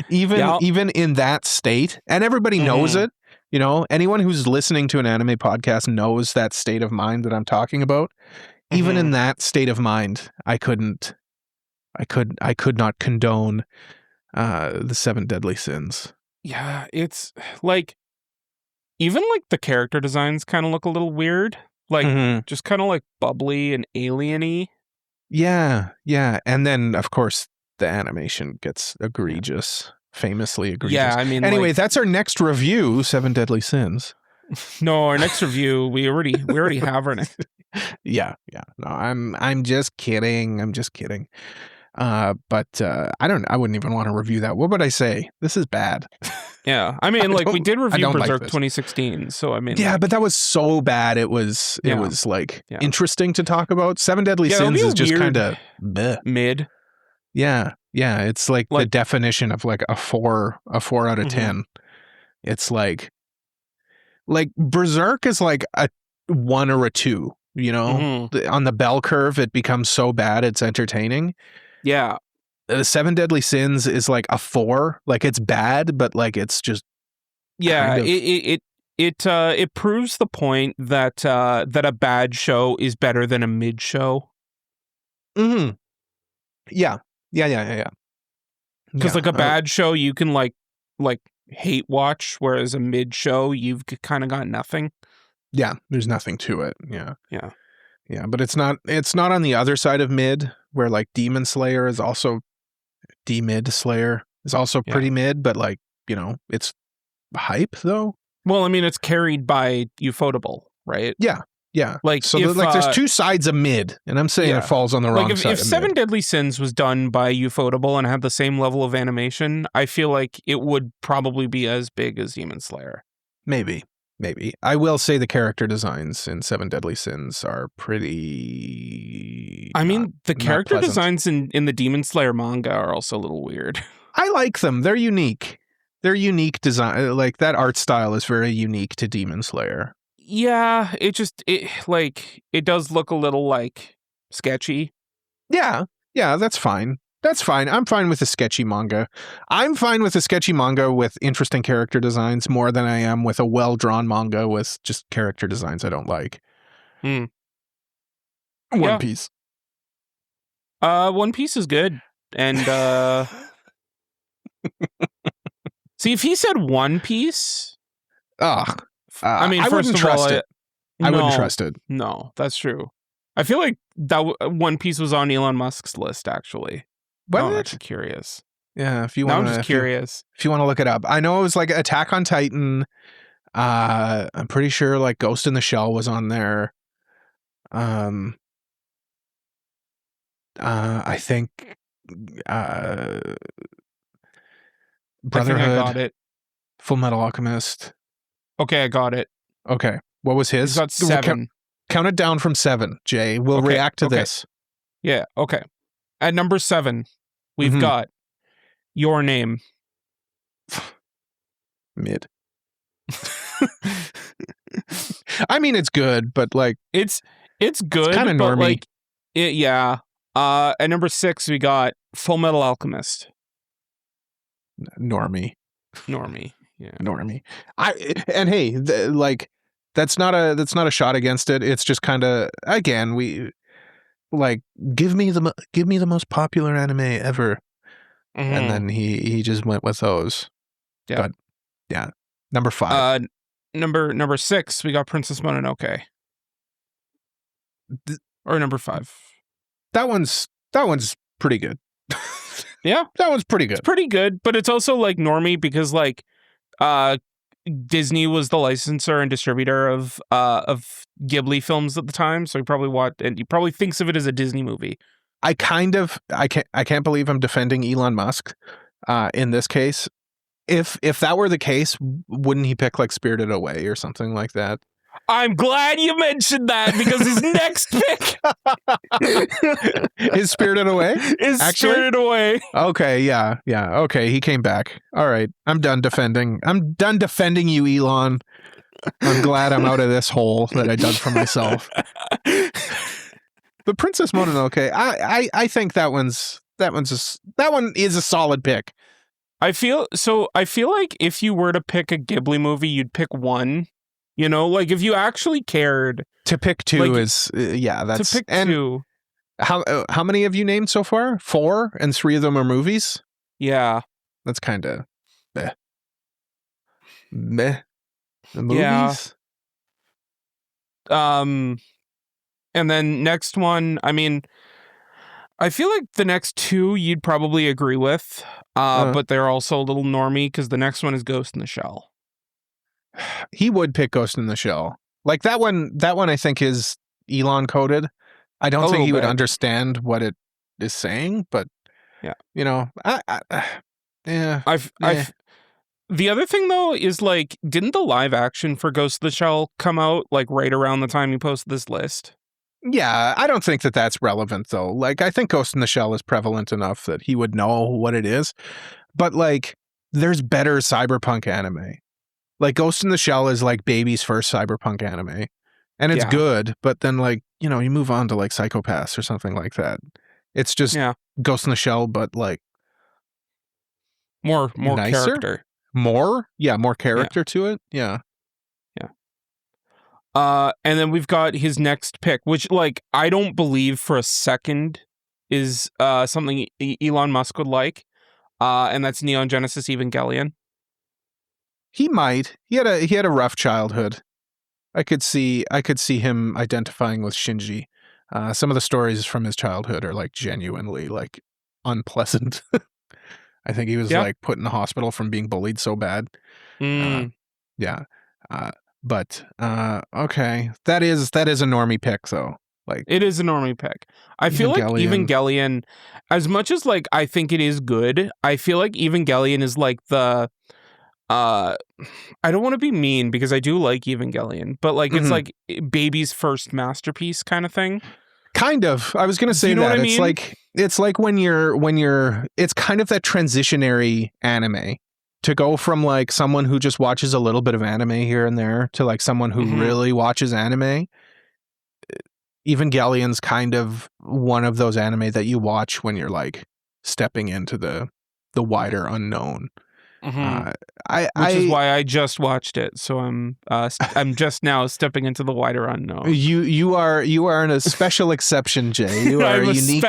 S1: Even in that state, and everybody knows it. Anyone who's listening to an anime podcast knows that state of mind that I'm talking about. Even in that state of mind, I could not condone the Seven Deadly Sins.
S2: Yeah, it's even the character designs kind of look a little weird, just kind of bubbly and alien-y.
S1: Yeah, and then of course the animation gets egregious, famously egregious.
S2: Yeah, I mean,
S1: anyway, that's our next review, Seven Deadly Sins.
S2: No, our next review, we already have our next.
S1: Yeah. No, I'm just kidding. But I wouldn't even want to review that. What would I say? This is bad.
S2: Yeah. I mean, we did review Berserk 2016, so I mean.
S1: Yeah, but that was so bad. It was interesting to talk about. Seven Deadly Sins is just kind of
S2: mid.
S1: Yeah. It's the definition of a 4 out of 10. It's like Berserk is a 1 or a 2, on the bell curve. It becomes so bad it's entertaining.
S2: Yeah.
S1: Seven Deadly Sins is a 4. It's bad, but it's just.
S2: Yeah. It proves the point that a bad show is better than a mid show.
S1: Yeah.
S2: Because a bad show you can hate watch, whereas a mid show you've kind of got nothing.
S1: Yeah, there's nothing to it. Yeah, but it's not on the other side of mid, where Demon Slayer is also D-mid Slayer is also pretty mid, but it's hype though.
S2: Well, I mean, it's carried by Ufotable, right?
S1: Yeah. There's 2 sides of mid, and I'm saying it falls on the wrong side.
S2: If Seven Deadly Sins was done by Ufotable and had the same level of animation, I feel like it would probably be as big as Demon Slayer.
S1: Maybe. I will say the character designs in Seven Deadly Sins are pretty.
S2: I mean, the character designs in the Demon Slayer manga are also a little weird.
S1: I like them. They're unique. They're unique design. That art style is very unique to Demon Slayer.
S2: Yeah, it does look a little sketchy.
S1: Yeah, that's fine. I'm fine with a sketchy manga. I'm fine with a sketchy manga with interesting character designs more than I am with a well-drawn manga with just character designs I don't like. One Piece.
S2: One Piece is good. And See, if he said One Piece,
S1: I mean, I wouldn't trust it. I wouldn't trust it.
S2: No, that's true. I feel like that One Piece was on Elon Musk's list, actually.
S1: What?
S2: I'm actually curious.
S1: Yeah, if you want,
S2: I'm just curious.
S1: If you want to look it up, I know it was like Attack on Titan. I'm pretty sure like Ghost in the Shell was on there. I think Brotherhood.
S2: I got it.
S1: Full Metal Alchemist.
S2: Okay, I got it.
S1: Okay, what was his?
S2: He's got 7.
S1: Count it down from 7, Jay. We'll react to this.
S2: Yeah, okay. At number 7, we've got Your Name.
S1: Mid. I mean, it's good, but like
S2: it's good,
S1: kind of normie.
S2: Like yeah. At number 6, we got Full Metal Alchemist.
S1: Normie.
S2: Yeah.
S1: Normie. And hey, like that's not a shot against it. It's just kind of, again, we like give me the most popular anime ever, and then he just went with those.
S2: Yeah.
S1: But yeah, number 5.
S2: Number 6, we got Princess Mononoke. Or number 5.
S1: That one's pretty good.
S2: Yeah,
S1: that one's pretty good.
S2: It's pretty good, but it's also like normie because like Disney was the licensor and distributor of Ghibli films at the time, so he probably thinks of it as a Disney movie.
S1: I can't believe I'm defending Elon Musk in this case. If that were the case, wouldn't he pick like Spirited Away or something like that?
S2: I'm glad you mentioned that because his next pick
S1: is Spirited Away.
S2: Spirited Away.
S1: Okay, yeah. Okay, he came back. All right, I'm done defending you, Elon. I'm glad I'm out of this hole that I dug for myself. But Princess Mononoke, I think that one is a solid pick.
S2: I feel like if you were to pick a Ghibli movie, you'd pick one. You know, like if you actually cared
S1: to pick 2 like, is that's
S2: to pick 2.
S1: How many have you named so far? 4, and 3 of them are movies.
S2: Yeah,
S1: that's kind of meh. The movies.
S2: Yeah. And then next one. I mean, I feel like the next 2 you'd probably agree with, but they're also a little normie because the next one is Ghost in the Shell.
S1: He would pick Ghost in the Shell. Like that one I think is Elon coded. I don't think he would understand what it is saying, but
S2: yeah,
S1: you know, yeah.
S2: The other thing though is like, didn't the live action for Ghost in the Shell come out like right around the time you posted this list?
S1: Yeah, I don't think that that's relevant though. Like, I think Ghost in the Shell is prevalent enough that he would know what it is. But like, there's better cyberpunk anime. Like Ghost in the Shell is like baby's first cyberpunk anime, and it's good. But then like, you know, you move on to like Psychopaths or something like that. It's just Ghost in the Shell, but like
S2: more
S1: nicer?
S2: Character,
S1: more character to it. Yeah.
S2: And then we've got his next pick, which like I don't believe for a second is something Elon Musk would like, and that's Neon Genesis Evangelion.
S1: He might. He had a rough childhood. I could see him identifying with Shinji. Some of the stories from his childhood are like genuinely like unpleasant. I think he was like put in the hospital from being bullied so bad. But okay, that is a normie pick though. Like
S2: it is a normie pick. I feel like Evangelion, as much as like I think it is good, I feel like Evangelion is like the I don't want to be mean because I do like Evangelion, but like it's like baby's first masterpiece kind of thing.
S1: Kind of. I was gonna say that. It's like when you're it's kind of that transitionary anime to go from like someone who just watches a little bit of anime here and there to like someone who really watches anime. Evangelion's kind of one of those anime that you watch when you're like stepping into the wider unknown. Which is why I just watched it. So I'm just now stepping into the wider unknown. You are in a special exception, Jay. You are unique.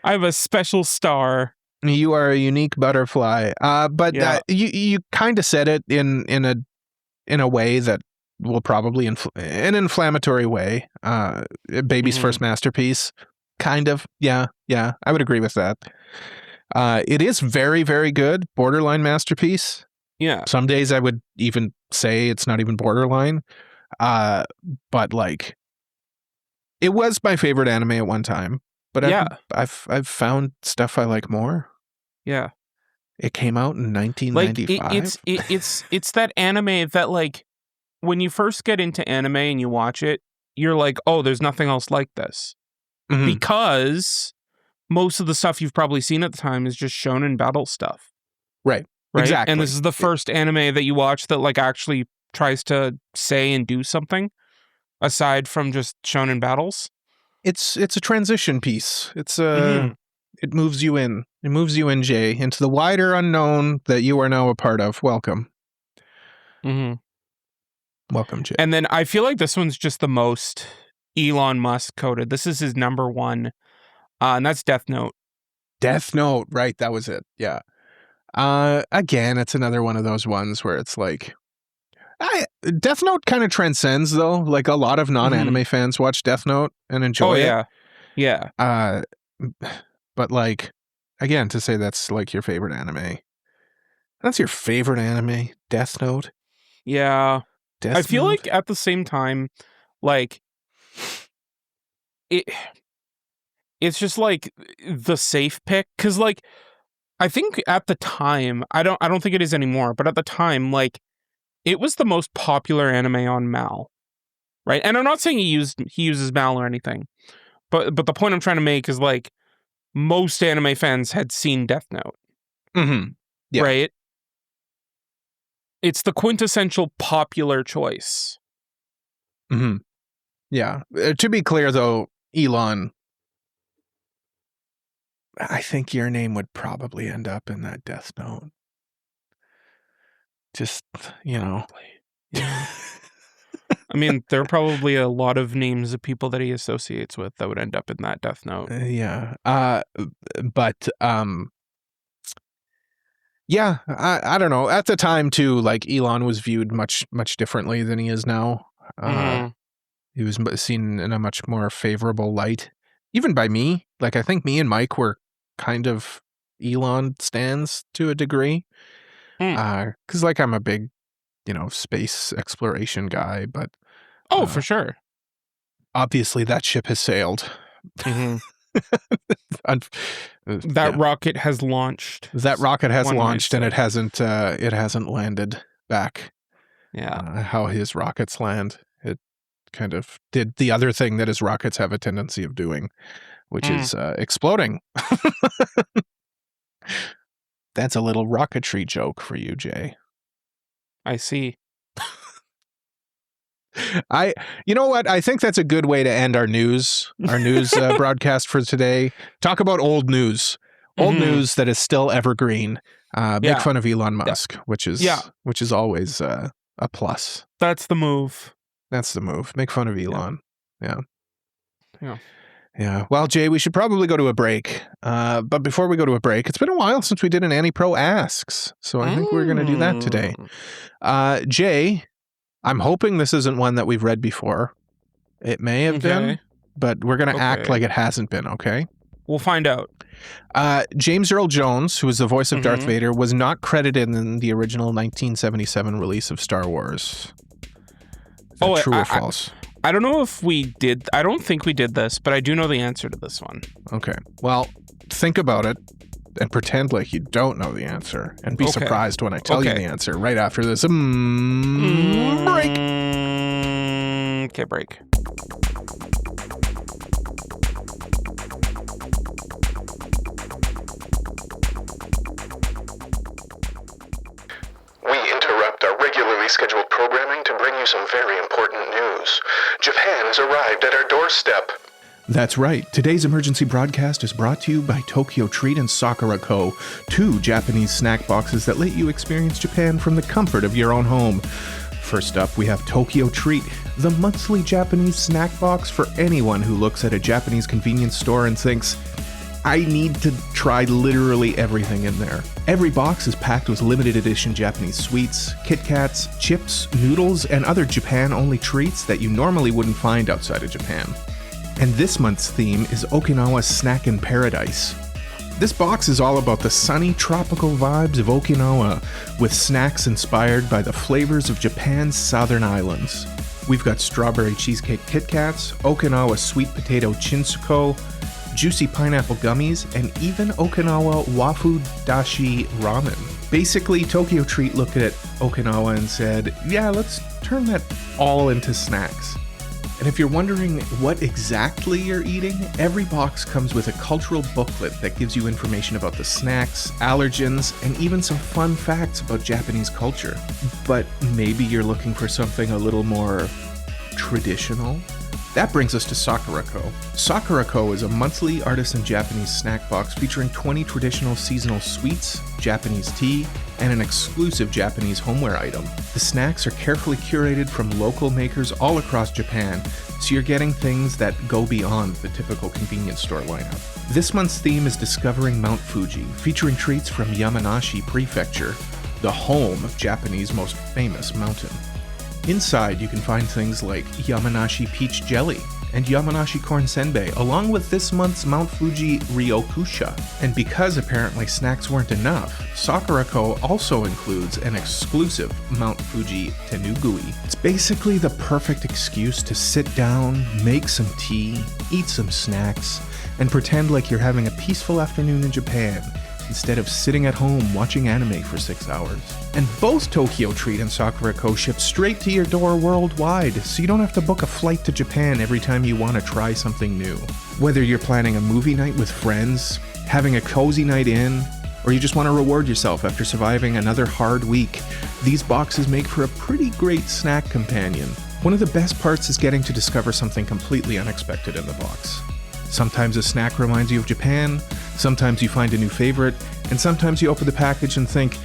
S2: I'm a special star.
S1: You are a unique butterfly. But you kind of said it in a way that will probably an inflammatory way. Baby's first masterpiece. Kind of. Yeah. I would agree with that. It is very, very good. Borderline masterpiece.
S2: Yeah.
S1: Some days I would even say it's not even borderline. But like, it was my favorite anime at one time. But I've found stuff I like more.
S2: Yeah.
S1: It came out in 1995.
S2: Like it's that anime that, like, when you first get into anime and you watch it, you're like, oh, there's nothing else like this. Mm-hmm. Because most of the stuff you've probably seen at the time is just shonen battle stuff.
S1: Right. Exactly.
S2: And this is the first anime that you watch that, like, actually tries to say and do something aside from just shonen battles.
S1: It's a transition piece. It's it moves you in. It moves you in, Jay, into the wider unknown that you are now a part of. Welcome. Welcome, Jay.
S2: And then I feel like this one's just the most Elon Musk coded. This is his number one, and that's Death Note.
S1: Death Note, right? That was it. Yeah. Again, it's another one of those ones where it's like, Death Note kind of transcends, though. Like, a lot of non-anime fans watch Death Note and enjoy it.
S2: Yeah.
S1: But like, again, to say that's like your favorite anime. That's your favorite anime, Death Note?
S2: Yeah. I feel like at the same time, like, it's just like the safe pick, because like, I think at the time, I don't think it is anymore, but at the time, like, it was the most popular anime on Mal, right? And I'm not saying he uses Mal or anything, but the point I'm trying to make is, like, most anime fans had seen Death Note, right? It's the quintessential popular choice.
S1: Yeah. To be clear, though, Elon, I think your name would probably end up in that Death Note. Just, you know.
S2: Yeah. I mean, there are probably a lot of names of people that he associates with that would end up in that Death Note.
S1: Yeah. But yeah, I don't know. At the time, too, like, Elon was viewed much, much differently than he is now. He was seen in a much more favorable light, even by me. Like, I think me and Mike were kind of Elon stans to a degree. Because, like, I'm a big, space exploration guy, but...
S2: Oh, for sure.
S1: Obviously, that ship has sailed.
S2: That rocket has launched.
S1: That rocket has launched, and it hasn't landed back.
S2: Yeah.
S1: How his rockets land. It kind of did the other thing that his rockets have a tendency of doing, which is exploding. That's a little rocketry joke for you, Jay.
S2: I see.
S1: You know what? I think that's a good way to end our news broadcast for today. Talk about old news. Old news that is still evergreen. Make fun of Elon Musk, which is always a plus.
S2: That's the move.
S1: That's the move. Make fun of Elon. Yeah. Well, Jay, we should probably go to a break. But before we go to a break, it's been a while since we did an AniPro Asks. So I think we're going to do that today. Jay, I'm hoping this isn't one that we've read before. It may have been, but we're going to act like it hasn't been, okay?
S2: We'll find out.
S1: James Earl Jones, who is the voice of Darth Vader, was not credited in the original 1977 release of Star Wars. Is that true or false?
S2: I don't know if we did. I don't think we did this, but I do know the answer to this one.
S1: Okay. Well, think about it and pretend like you don't know the answer and be surprised when I tell you the answer right after this break.
S2: Okay, break.
S4: We interrupt our regularly scheduled programming to bring you some very important news. Japan has arrived at our doorstep.
S1: That's right. Today's emergency broadcast is brought to you by TokyoTreat and Sakura Co., 2 Japanese snack boxes that let you experience Japan from the comfort of your own home. First up, we have TokyoTreat, the monthly Japanese snack box for anyone who looks at a Japanese convenience store and thinks, I need to try literally everything in there. Every box is packed with limited edition Japanese sweets, Kit Kats, chips, noodles, and other Japan-only treats that you normally wouldn't find outside of Japan. And this month's theme is Okinawa's Snack in Paradise. This box is all about the sunny, tropical vibes of Okinawa, with snacks inspired by the flavors of Japan's southern islands. We've got strawberry cheesecake Kit Kats, Okinawa sweet potato chinsuko, juicy pineapple gummies, and even Okinawa wafu dashi ramen. Basically, TokyoTreat looked at Okinawa and said, yeah, let's turn that all into snacks. And if you're wondering what exactly you're eating, every box comes with a cultural booklet that gives you information about the snacks, allergens, and even some fun facts about Japanese culture. But maybe you're looking for something a little more traditional? That brings us to Sakurako. Sakurako is a monthly artisan Japanese snack box featuring 20 traditional seasonal sweets, Japanese tea, and an exclusive Japanese homeware item. The snacks are carefully curated from local makers all across Japan, so you're getting things that go beyond the typical convenience store lineup. This month's theme is Discovering Mount Fuji, featuring treats from Yamanashi Prefecture, the home of Japan's most famous mountain. Inside, you can find things like Yamanashi Peach Jelly and Yamanashi Corn Senbei, along with this month's Mount Fuji Ryokusha. And because apparently snacks weren't enough, Sakurako also includes an exclusive Mount Fuji Tenugui. It's basically the perfect excuse to sit down, make some tea, eat some snacks, and pretend like you're having a peaceful afternoon in Japan, instead of sitting at home watching anime for 6 hours. And both TokyoTreat and Sakurako ship straight to your door worldwide, so you don't have to book a flight to Japan every time you want to try something new. Whether you're planning a movie night with friends, having a cozy night in, or you just want to reward yourself after surviving another hard week, these boxes make for a pretty great snack companion. One of the best parts is getting to discover something completely unexpected in the box. Sometimes a snack reminds you of Japan, sometimes you find a new favorite, and sometimes you open the package and think,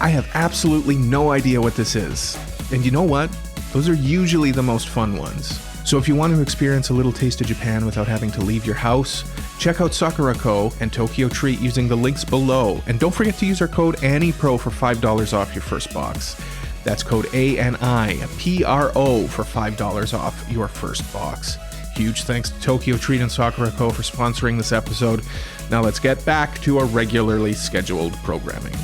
S1: I have absolutely no idea what this is. And you know what? Those are usually the most fun ones. So if you want to experience a little taste of Japan without having to leave your house, check out Sakurako and TokyoTreat using the links below. And don't forget to use our code AniPro for $5 off your first box. That's code ANIPRO for $5 off your first box. Huge thanks to TokyoTreat and Sakurako for sponsoring this episode. Now let's get back to our regularly scheduled programming.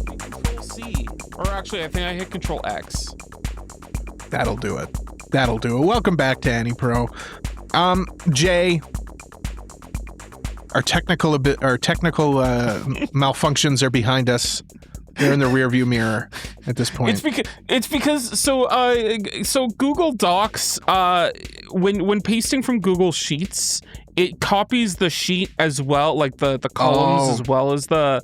S2: Control-C. Or actually, I think I hit Control-X.
S1: That'll do it. That'll do it. Welcome back to AniPro. Jay, our technical malfunctions are behind us. They're in the rearview mirror at this point.
S2: It's because so Google Docs, when pasting from Google Sheets, it copies the sheet as well, like the columns as well as the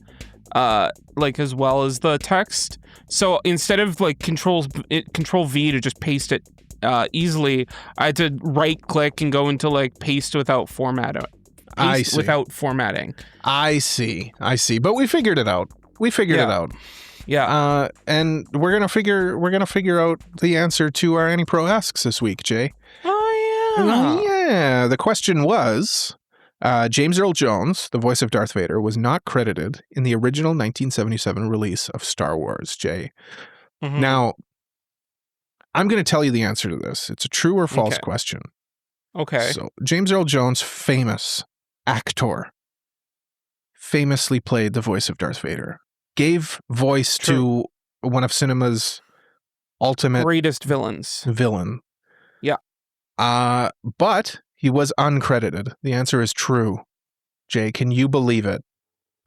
S2: text. So instead of like Control V to just paste it easily, I had to right click and go into like paste without formatting. Without formatting.
S1: I see. But we figured it out. It out.
S2: Yeah.
S1: And we're gonna figure out the answer to our AniPro Asks this week, Jay.
S2: Oh
S1: yeah. The question was, James Earl Jones, the voice of Darth Vader, was not credited in the original 1977 release of Star Wars, Jay. Mm-hmm. Now, I'm going to tell you the answer to this. It's a true or false question.
S2: Okay.
S1: So, James Earl Jones, famous actor, famously played the voice of Darth Vader. Gave voice to one of cinema's ultimate
S2: greatest villains. Yeah.
S1: But he was uncredited. The answer is true. Jay, can you believe it?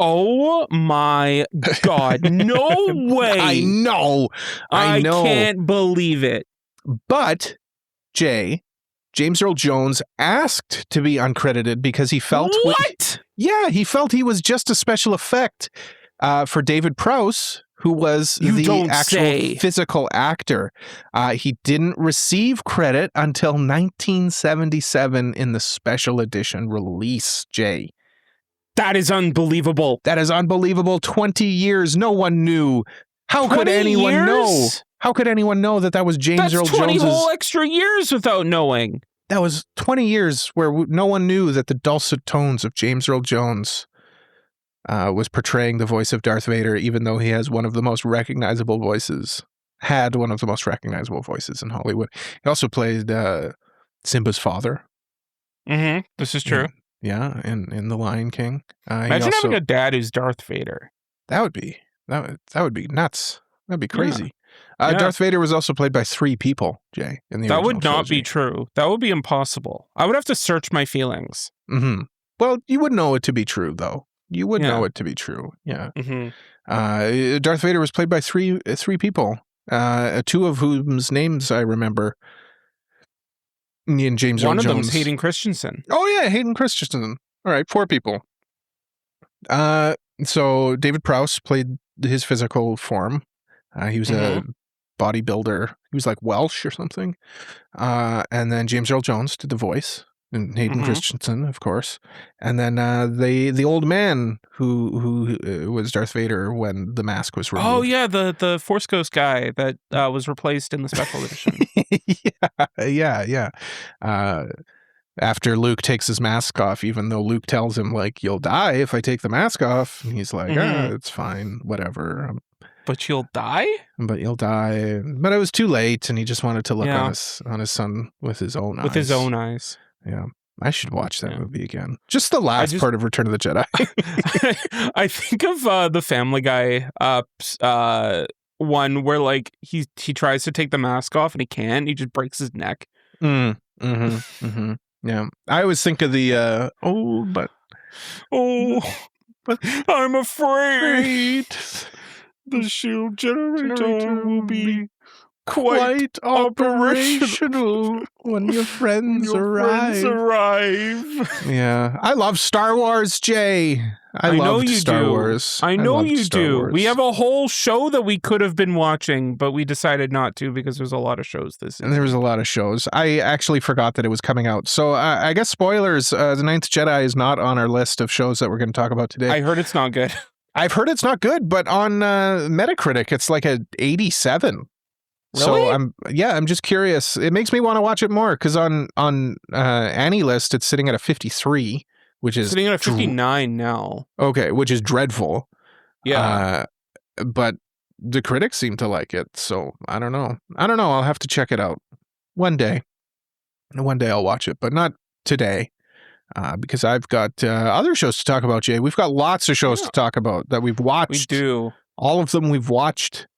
S2: Oh my God. No way.
S1: I know.
S2: I can't believe it.
S1: But, Jay, James Earl Jones asked to be uncredited because he felt...
S2: What?
S1: He felt he was just a special effect for David Prowse, who was the actual physical actor. He didn't receive credit until 1977 in the special edition release, Jay.
S2: That is unbelievable.
S1: 20 years. No one knew. How could anyone know? How could anyone know that was James Earl Jones?
S2: That's 20 whole extra years without knowing.
S1: That was 20 years where no one knew that the dulcet tones of James Earl Jones was portraying the voice of Darth Vader, even though he has one of the most recognizable voices. Had one of the most recognizable voices in Hollywood. He also played Simba's father.
S2: Mm-hmm. This is true.
S1: Yeah, in The Lion King.
S2: Imagine having a dad who's Darth Vader.
S1: That would be nuts. That'd be crazy. Yeah. Darth Vader was also played by 3 people, Jay, in the
S2: That
S1: original
S2: would not
S1: trilogy.
S2: be true. That would be impossible. I would have to search my feelings.
S1: Mm-hmm. Well, you would know it to be true, though. You would know it to be true. Yeah.
S2: Mm-hmm.
S1: Darth Vader was played by three people, 2 of whose names I remember. And James Earl Jones.
S2: One of them's Hayden Christensen.
S1: Oh, yeah, Hayden Christensen. All right, 4 people. So David Prowse played his physical form. He was a bodybuilder. He was like Welsh or something. And then James Earl Jones did the voice, and Hayden Christensen, of course. And then the old man who was Darth Vader when the mask was removed.
S2: Oh yeah, the Force Ghost guy that was replaced in the special edition.
S1: Yeah. After Luke takes his mask off, even though Luke tells him, like, you'll die if I take the mask off, he's like, it's fine, whatever.
S2: But you'll die?
S1: But you'll die. But it was too late, and he just wanted to look on his son with his own eyes.
S2: With his own eyes.
S1: Yeah. I should watch that movie again. Just the last part of Return of the Jedi.
S2: I think of the Family Guy one where, like, he tries to take the mask off, and he can't. He just breaks his neck.
S1: Yeah, I always think of the but
S2: I'm afraid the shield generator will be quite operational
S1: when your friends arrive. Yeah, I love Star Wars, Jay. I love Star Wars.
S2: I know you do. We have a whole show that we could have been watching, but we decided not to because there's a lot of shows this season.
S1: And there was a lot of shows. I actually forgot that it was coming out. So I guess spoilers, The Ninth Jedi is not on our list of shows that we're going to talk about today.
S2: I heard it's not good.
S1: I've heard it's not good, but on Metacritic, it's like a 87.
S2: Really?
S1: So I'm just curious. It makes me want to watch it more because on AniList, it's sitting at a 53. Which is
S2: sitting at a 59 now.
S1: Okay, which is dreadful.
S2: Yeah.
S1: But the critics seem to like it, so I don't know. I'll have to check it out one day. One day I'll watch it, but not today, because I've got other shows to talk about, Jay. We've got lots of shows to talk about that we've watched.
S2: We do.
S1: All of them we've watched.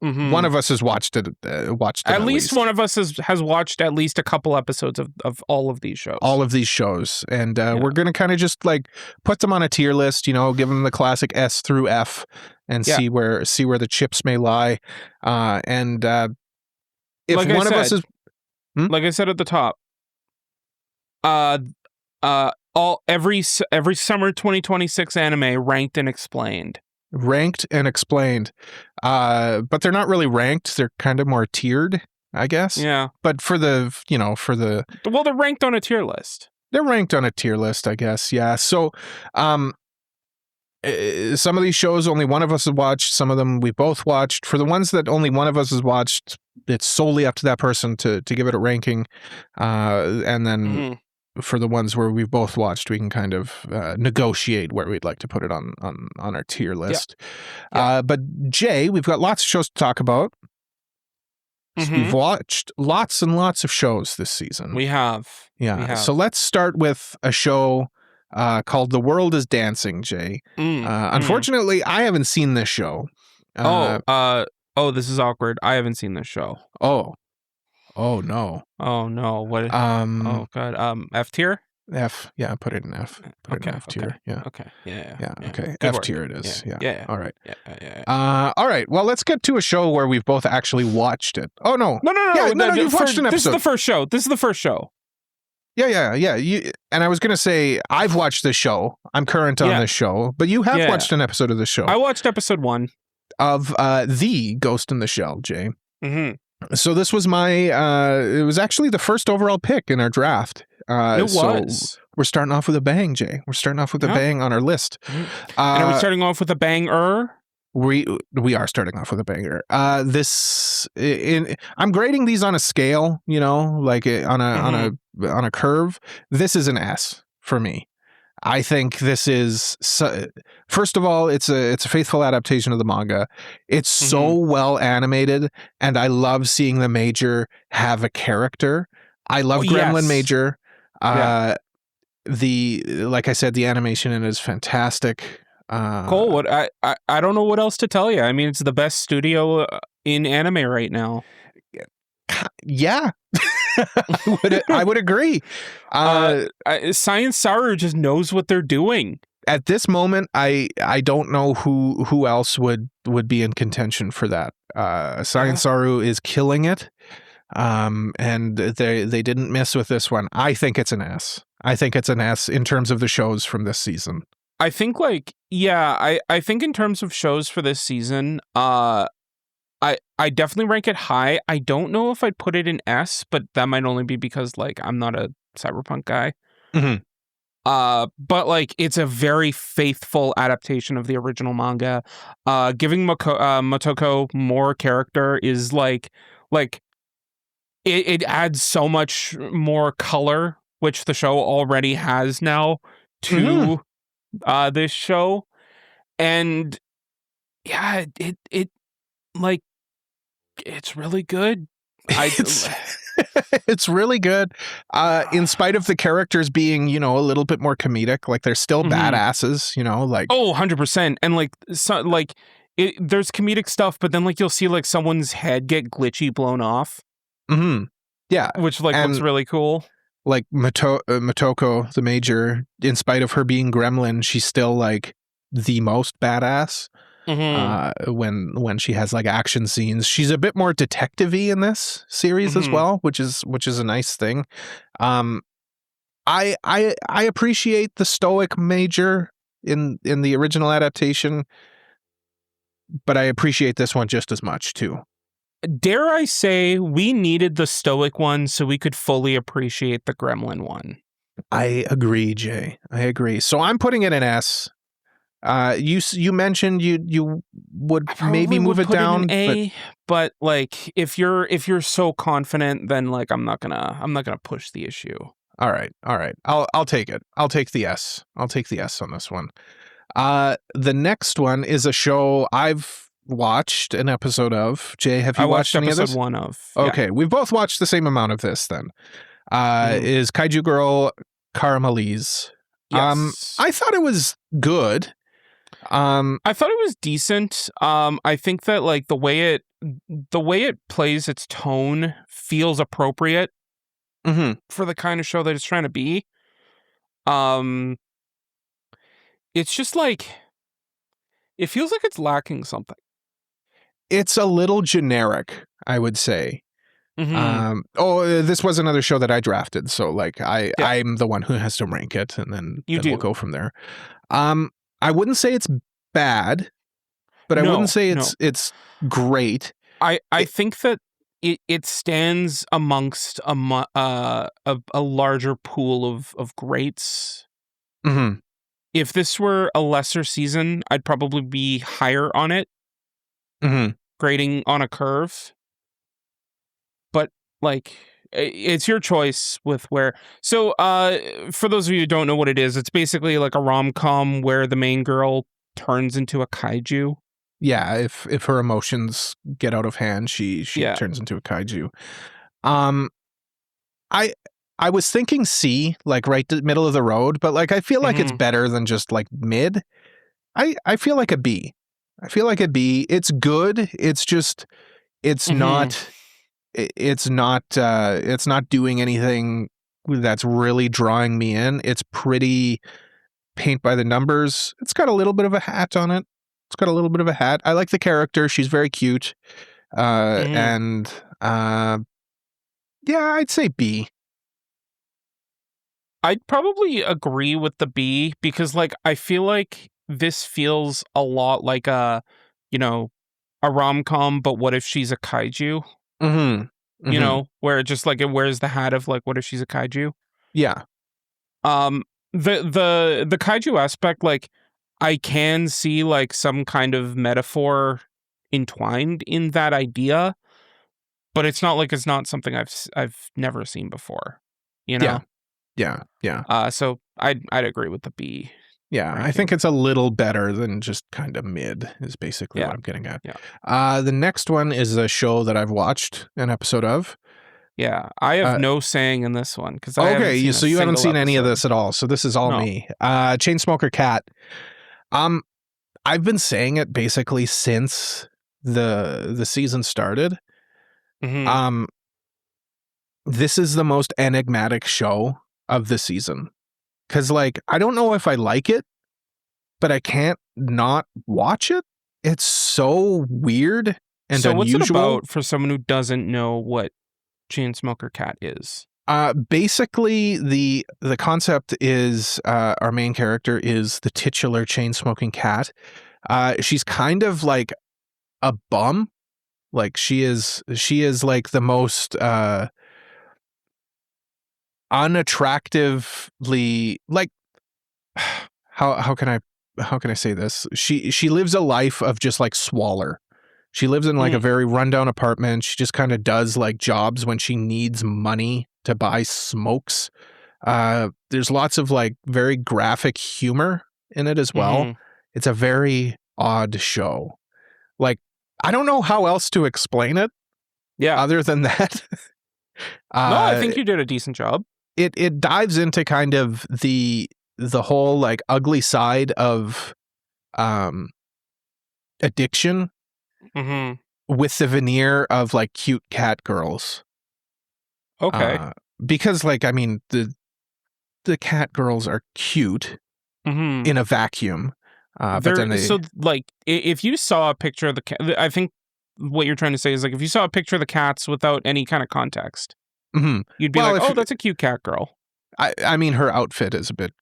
S1: One of us has watched it. At
S2: least one of us has watched at least a couple episodes of all of these shows.
S1: All of these shows, and we're gonna kind of just like put them on a tier list. You know, give them the classic S through F, and see where the chips may lie. And if like one of us is,
S2: like I said at the top, every summer 2026 anime ranked and explained.
S1: But they're not really ranked. They're kind of more tiered, I guess.
S2: Yeah.
S1: But well,
S2: they're ranked on a tier list.
S1: They're ranked on a tier list, I guess. Yeah. So, some of these shows only one of us has watched. Some of them we both watched. For the ones that only one of us has watched, it's solely up to that person to give it a ranking. And then for the ones where we've both watched, we can kind of negotiate where we'd like to put it on our tier list. Yeah. But Jay, we've got lots of shows to talk about. We've watched lots and lots of shows this season.
S2: We have.
S1: Yeah. So let's start with a show called The World is Dancing, Jay. Unfortunately, I haven't seen this show.
S2: This is awkward. I haven't seen this show.
S1: Oh no.
S2: What? Oh god. F tier?
S1: F. Yeah, put it in F. Put it in F tier. Yeah.
S2: Okay. Yeah.
S1: Okay.
S2: Good
S1: F
S2: work.
S1: tier it is.
S2: Yeah.
S1: All right.
S2: Yeah.
S1: All right. Well, let's get to a show where we've both actually watched it. Oh no.
S2: No.
S1: Yeah, you've watched an episode.
S2: This is the first show.
S1: Yeah. And I was gonna say I've watched this show. I'm current on this show, but you have watched an episode of the show.
S2: I watched episode 1
S1: of The Ghost in the Shell, Jay. So this was it was actually the first overall pick in our draft.
S2: It was.
S1: So we're starting off with a bang, Jay. We're starting off with a bang on our list.
S2: And are we starting off with a banger?
S1: We are starting off with a banger. I'm grading these on a scale, you know, like on a curve. This is an S for me. I think this is, first of all, it's a faithful adaptation of the manga. It's so well animated, and I love seeing the Major have a character. I love Gremlin Major. Like I said, the animation in it is fantastic.
S2: Cole, what I don't know what else to tell you. I mean, it's the best studio in anime right now.
S1: Yeah. I would agree.
S2: Science Saru just knows what they're doing.
S1: At this moment, I don't know who else would be in contention for that. Science Saru is killing it. And they didn't miss with this one. I think it's an S. I think it's an S in terms of the shows from this season.
S2: I think I think in terms of shows for this season, I definitely rank it high. I don't know if I'd put it in S, but that might only be because like I'm not a cyberpunk guy. But like it's a very faithful adaptation of the original manga. Giving Motoko more character is like it adds so much more color, which the show already has now, to this show. And yeah, it like it's really good.
S1: It's really good. In spite of the characters being, you know, a little bit more comedic, like they're still badasses, you know, like
S2: 100%. And like there's comedic stuff, but then like you'll see like someone's head get glitchy blown off.
S1: Yeah,
S2: which like looks really cool.
S1: Like Motoko, the Major, in spite of her being Gremlin, she's still like the most badass. When she has like action scenes, she's a bit more detective-y in this series as well, which is a nice thing. I appreciate the stoic Major in the original adaptation, but I appreciate this one just as much too.
S2: Dare I say we needed the stoic one so we could fully appreciate the Gremlin one.
S1: I agree, Jay. I agree. So I'm putting it in S. You mentioned you would maybe move it down,
S2: but like if you're so confident, then like I'm not gonna push the issue.
S1: All right. I'll take it. I'll take the S. I'll take the S on this one. The next one is a show I've watched an episode of. Jay, have you watched any of this?
S2: Episode 1 of.
S1: Okay, we've both watched the same amount of this then. Is Kaiju Girl Caramelise.
S2: Yes.
S1: I thought it was good.
S2: I thought it was decent. I think that like the way it plays its tone feels appropriate for the kind of show that it's trying to be. It's just like it feels like it's lacking something.
S1: It's a little generic, I would say. This was another show that I drafted, so like I'm the one who has to rank it, and then we'll go from there. I wouldn't say it's bad, but I wouldn't say it's great.
S2: I think that it stands amongst a larger pool of greats. If this were a lesser season, I'd probably be higher on it. Grading on a curve. But like it's your choice with where. So for those of you who don't know what it is, it's basically like a rom-com where the main girl turns into a kaiju.
S1: Yeah, if her emotions get out of hand, she turns into a kaiju. I was thinking C, like right the middle of the road, but like I feel like it's better than just like mid. I feel like a B. I feel like a B. It's good. It's just it's not doing anything that's really drawing me in. It's pretty paint by the numbers. It's got a little bit of a hat on it. I like the character. She's very cute. And I'd say B.
S2: I'd probably agree with the B because like I feel like this feels a lot like a rom-com, but what if she's a kaiju? You know, where it just like it wears the hat of like, what if she's a kaiju?
S1: Yeah.
S2: The kaiju aspect, like I can see like some kind of metaphor entwined in that idea, but it's not something I've never seen before, you know?
S1: Yeah.
S2: So I'd agree with the B.
S1: Yeah,
S2: ranking.
S1: I think it's a little better than just kind of mid is basically what I'm getting at.
S2: Yeah.
S1: The next one is a show that I've watched an episode of.
S2: Yeah, I have no saying in this one because
S1: you haven't seen any of this at all. So this is all me. Chainsmoker Cat. I've been saying it basically since the season started.
S2: Mm-hmm.
S1: This is the most enigmatic show of the season. Because, like, I don't know if I like it, but I can't not watch it. It's so weird and unusual.
S2: What's it about for someone who doesn't know what Chainsmoker Cat is?
S1: Basically, the concept is our main character is the titular chain-smoking cat. She's kind of like a bum. Like, she is like the most unattractively, like, how can I say this? She lives a life of just like swaller. She lives in like a very rundown apartment. She just kind of does like jobs when she needs money to buy smokes. There's lots of like very graphic humor in it as well.
S2: Mm-hmm.
S1: It's a very odd show. Like, I don't know how else to explain it.
S2: Yeah.
S1: Other than that.
S2: No, I think you did a decent job.
S1: It dives into kind of the whole like ugly side of addiction with the veneer of like cute cat girls.
S2: Okay.
S1: Because like, I mean, the cat girls are cute in a vacuum. But then
S2: so like if you saw a picture of the cat, I think what you're trying to say is like if you saw a picture of the cats without any kind of context, you'd be like, oh, that's a cute cat girl.
S1: I mean, her outfit is a bit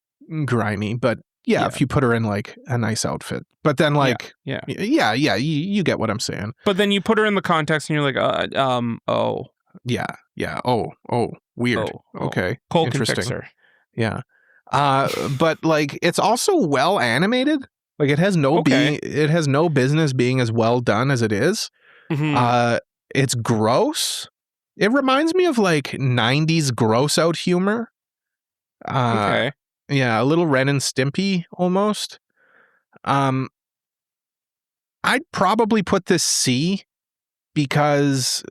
S1: grimy, but yeah, if you put her in like a nice outfit, but then like, you get what I'm saying.
S2: But then you put her in the context and you're like, oh.
S1: Yeah. Oh, weird. Okay.
S2: Cole
S1: interesting.
S2: Can fix her.
S1: Yeah. But like, it's also well animated. Like, it has no business being as well done as it is. It's gross. It reminds me of like 90s gross out humor.
S2: Okay.
S1: Yeah, a little Ren and Stimpy almost. I'd probably put this C because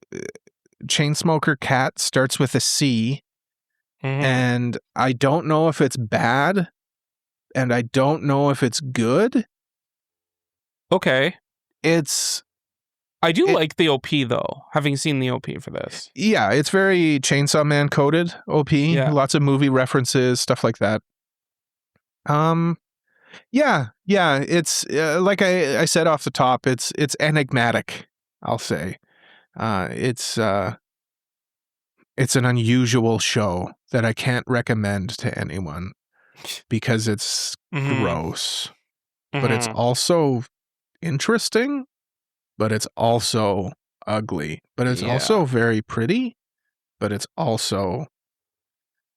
S1: Chainsmoker Cat starts with a C. And I don't know if it's bad and I don't know if it's good.
S2: Okay.
S1: I
S2: do like the OP though, having seen the OP for this.
S1: Yeah, it's very Chainsaw Man coded OP. Yeah. Lots of movie references, stuff like that. Yeah, it's like I said off the top, it's enigmatic, I'll say. It's an unusual show that I can't recommend to anyone because it's gross. But it's also interesting, but it's also ugly, but it's also very pretty, but it's also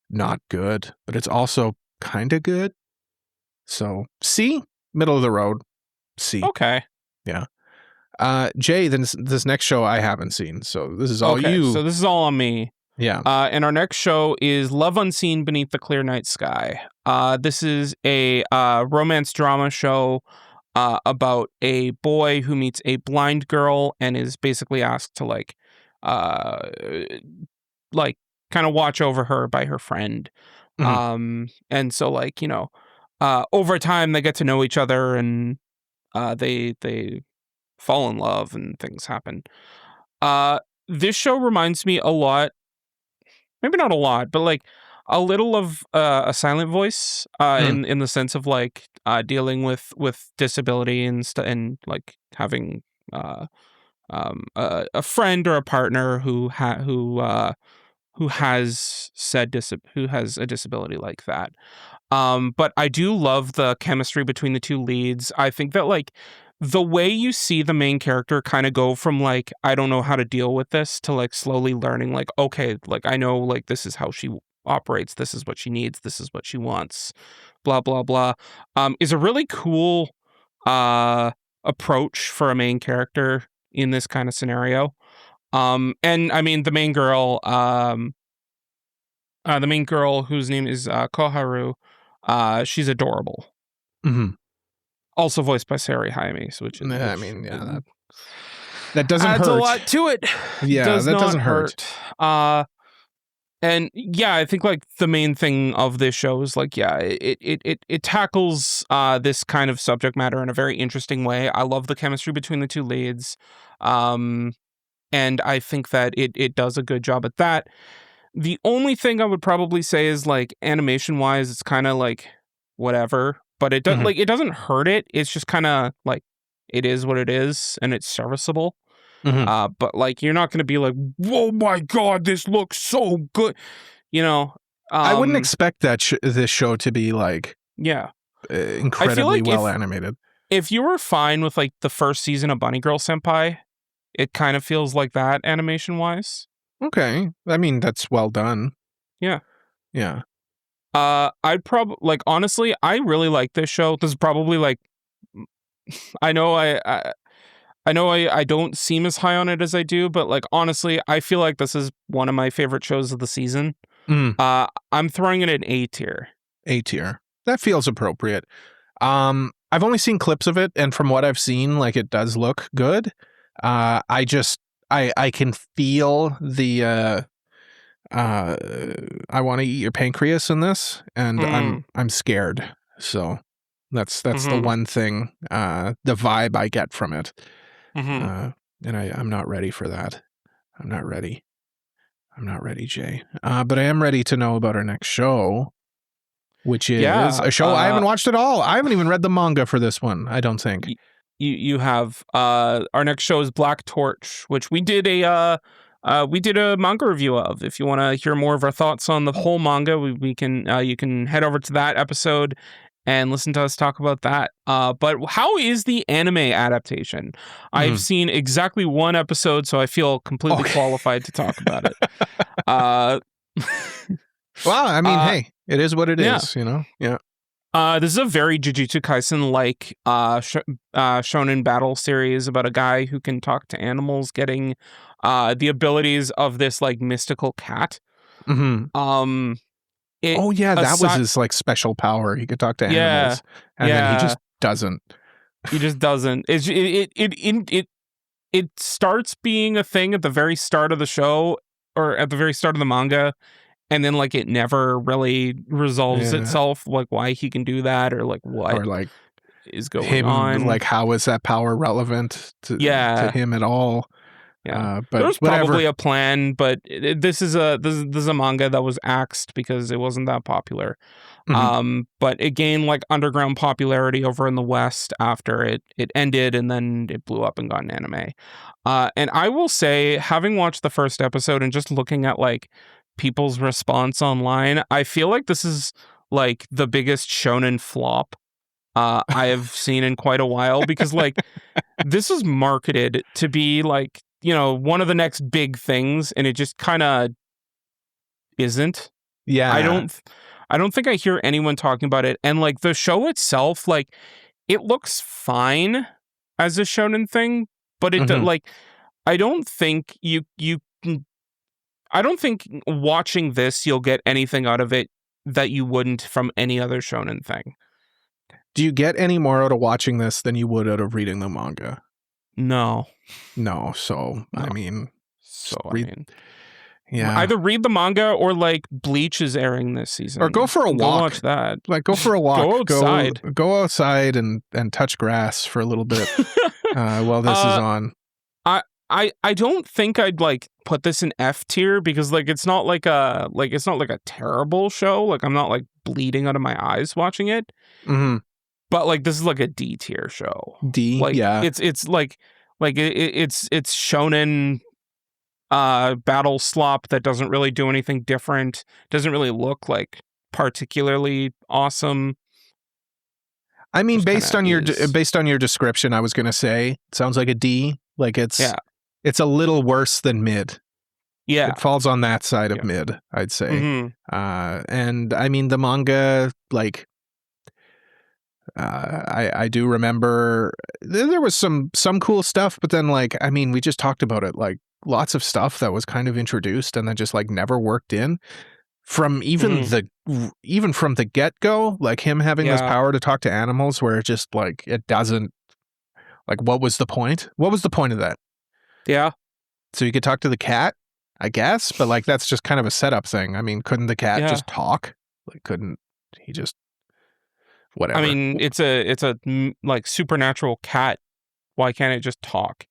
S1: not good, but it's also kind of good. So C, middle of the road, C.
S2: Okay.
S1: Yeah. Jay, then this next show I haven't seen, so this is all you.
S2: So this is all on me.
S1: Yeah.
S2: And our next show is Love Unseen Beneath the Clear Night Sky. This is a romance drama show about a boy who meets a blind girl and is basically asked to like kind of watch over her by her friend. And so like, you know, over time they get to know each other and they fall in love and things happen. This show reminds me a lot, maybe not a lot, but like a little of a Silent Voice in the sense of like dealing with disability and like having a friend or a partner who has a disability like that. But I do love the chemistry between the two leads. I think that like the way you see the main character kind of go from like, I don't know how to deal with this to like slowly learning like, okay, like I know like this is how she operates. This is what she needs. This is what she wants. Blah, blah, blah. Is a really cool approach for a main character in this kind of scenario. And I mean, the main girl whose name is Koharu, she's adorable.
S1: Mm-hmm.
S2: Also voiced by Sari Hymes, which is...
S1: I mean, yeah, that doesn't hurt.
S2: Adds a lot to it.
S1: Yeah, that doesn't hurt.
S2: And yeah, I think like the main thing of this show is like, yeah, it tackles this kind of subject matter in a very interesting way. I love the chemistry between the two leads. And I think that it does a good job at that. The only thing I would probably say is like animation wise, it's kind of like whatever, but it doesn't like, it doesn't hurt it. It's just kind of like, it is what it is and it's serviceable. But like, you're not going to be like, whoa, my God, this looks so good. You know,
S1: I wouldn't expect that this show to be like, incredibly well animated.
S2: If you were fine with like the first season of Bunny Girl Senpai, it kind of feels like that animation wise.
S1: Okay. I mean, that's well done.
S2: Yeah.
S1: Yeah.
S2: I'd probably like, honestly, I really like this show. This is probably like, I know I don't seem as high on it as I do, but like, honestly, I feel like this is one of my favorite shows of the season. I'm throwing it an A tier.
S1: A tier. That feels appropriate. I've only seen clips of it, and from what I've seen, like, it does look good. I can feel the I want to eat your pancreas in this, and I'm scared. So that's the one thing, the vibe I get from it. And I'm not ready for that. I'm not ready, Jay. But I am ready to know about our next show, which is a show I haven't watched at all. I haven't even read the manga for this one, I don't think.
S2: You have our next show is Black Torch, which we did a manga review of. If you want to hear more of our thoughts on the whole manga, we can you can head over to that episode and listen to us talk about that. But how is the anime adaptation? I've seen exactly one episode, so I feel completely qualified to talk about it.
S1: Well, I mean, hey, it is what it is, you know? Yeah.
S2: This is a very Jujutsu Kaisen-like shonen battle series about a guy who can talk to animals, getting the abilities of this like mystical cat. That was his like special power. He could talk to animals, and then he just doesn't. He just doesn't. It starts being a thing at the very start of the show, or at the very start of the manga. And then, like, it never really resolves itself, like, why he can do that, or, like, what or, like, is going on. Like, how is that power relevant to him at all? Yeah, but there's probably a plan, but this is a manga that was axed because it wasn't that popular. But it gained, like, underground popularity over in the West after it ended, and then it blew up and got an anime. And I will say, having watched the first episode and just looking at, like, people's response online, I feel like this is like the biggest shonen flop I have seen in quite a while, because like this is marketed to be like, you know, one of the next big things, and it just kind of isn't. Yeah. I don't think I hear anyone talking about it. And like the show itself, like it looks fine as a shonen thing, but it like I don't think I don't think watching this, you'll get anything out of it that you wouldn't from any other shonen thing. Do you get any more out of watching this than you would out of reading the manga? No. So, no. I mean, yeah. Either read the manga or like Bleach is airing this season. Or go for a walk. Go watch that. Like go for a walk. Go outside. Go outside and touch grass for a little bit while this is on. I don't think I'd like put this in F tier, because like it's not like a terrible show. Like I'm not like bleeding out of my eyes watching it. But like this is like a D tier show. D, like, yeah. It's like it's shonen battle slop that doesn't really do anything different. Doesn't really look like particularly awesome. I mean, based on your description, I was gonna say it sounds like a D. Like it's a little worse than mid. Yeah.
S1: It falls on that side of mid, I'd say. And I mean, the manga, like, I do remember there was some cool stuff, but then, like, I mean, we just talked about it, like, lots of stuff that was kind of introduced and then just, like, never worked in. From even from the get-go, like, him having this power to talk to animals where it just, like, it doesn't, like, what was the point? What was the point of that?
S2: Yeah.
S1: So you could talk to the cat, I guess, but, like, that's just kind of a setup thing. I mean, couldn't the cat just talk? Like, couldn't he just whatever?
S2: I mean, it's a like supernatural cat. Why can't it just talk?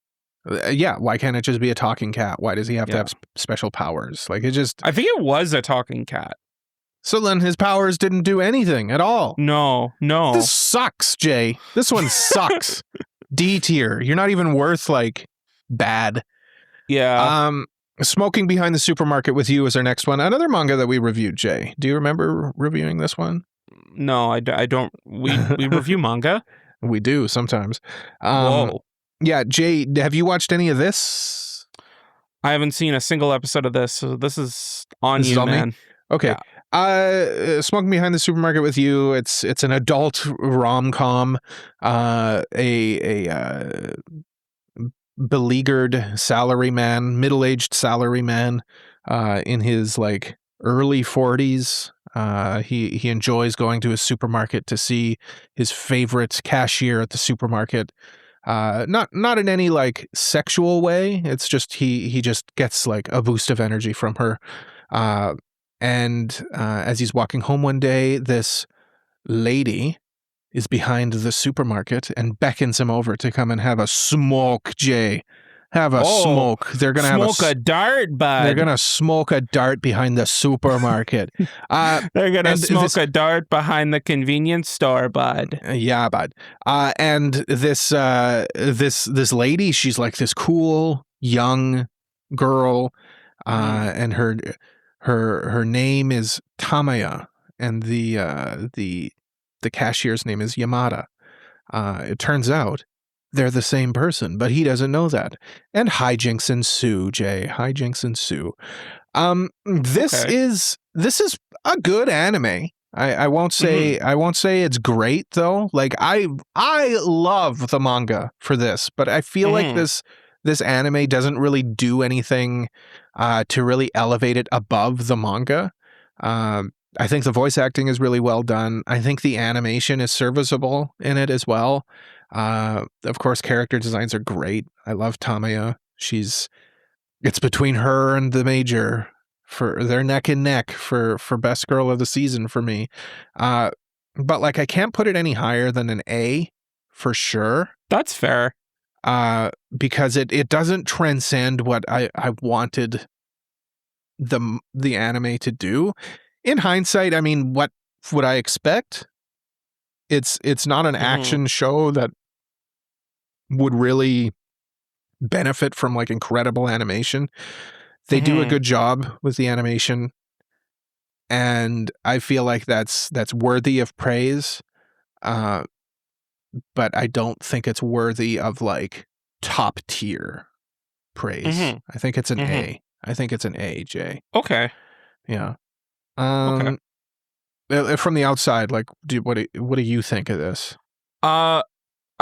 S1: Yeah, why can't it just be a talking cat? Why does he have to have special powers? Like, it just...
S2: I think it was a talking cat.
S1: So then his powers didn't do anything at all.
S2: No.
S1: This sucks, Jay. This one sucks. D tier. You're not even worth, like, bad.
S2: Yeah.
S1: Smoking Behind the Supermarket with You is our next one. Another manga that we reviewed, Jay. Do you remember reviewing this one?
S2: No, I don't. We review manga?
S1: We do sometimes.
S2: Whoa.
S1: Yeah, Jay, have you watched any of this?
S2: I haven't seen a single episode of this, so this is on you, man.
S1: Me? Okay. Yeah. Smoking Behind the Supermarket with You. It's an adult rom-com. A beleaguered salaryman, middle-aged salaryman, in his, like, early 40s. He enjoys going to a supermarket to see his favorite cashier at the supermarket. Not in any, like, sexual way. It's just he just gets, like, a boost of energy from her. And as he's walking home one day, this lady is behind the supermarket and beckons him over to come and have a smoke, Jay. Have a smoke. They're gonna
S2: smoke a dart, bud.
S1: They're gonna smoke a dart behind the supermarket.
S2: They're gonna smoke a dart behind the convenience store, bud.
S1: Yeah, bud. And this lady, she's like this cool young girl, and her name is Tamaya, and the cashier's name is Yamada. It turns out they're the same person, but he doesn't know that. And hijinks ensue, Jay. Hijinks ensue. This is a good anime. I won't say it's great though. Like, I love the manga for this, but I feel like this anime doesn't really do anything to really elevate it above the manga. I think the voice acting is really well done. I think the animation is serviceable in it as well. Of course, character designs are great. I love Tamaya. It's between her and the Major. They're neck and neck for best girl of the season for me. But, like, I can't put it any higher than an A for sure.
S2: That's fair.
S1: Because it doesn't transcend what I wanted the anime to do. In hindsight, I mean, what would I expect? It's not an action show that would really benefit from, like, incredible animation. They do a good job with the animation, and I feel like that's worthy of praise. But I don't think it's worthy of, like, top tier praise. I think it's an A. I think it's an A, Jay.
S2: Okay.
S1: Yeah.
S2: Okay.
S1: From the outside, like, what do you think of this?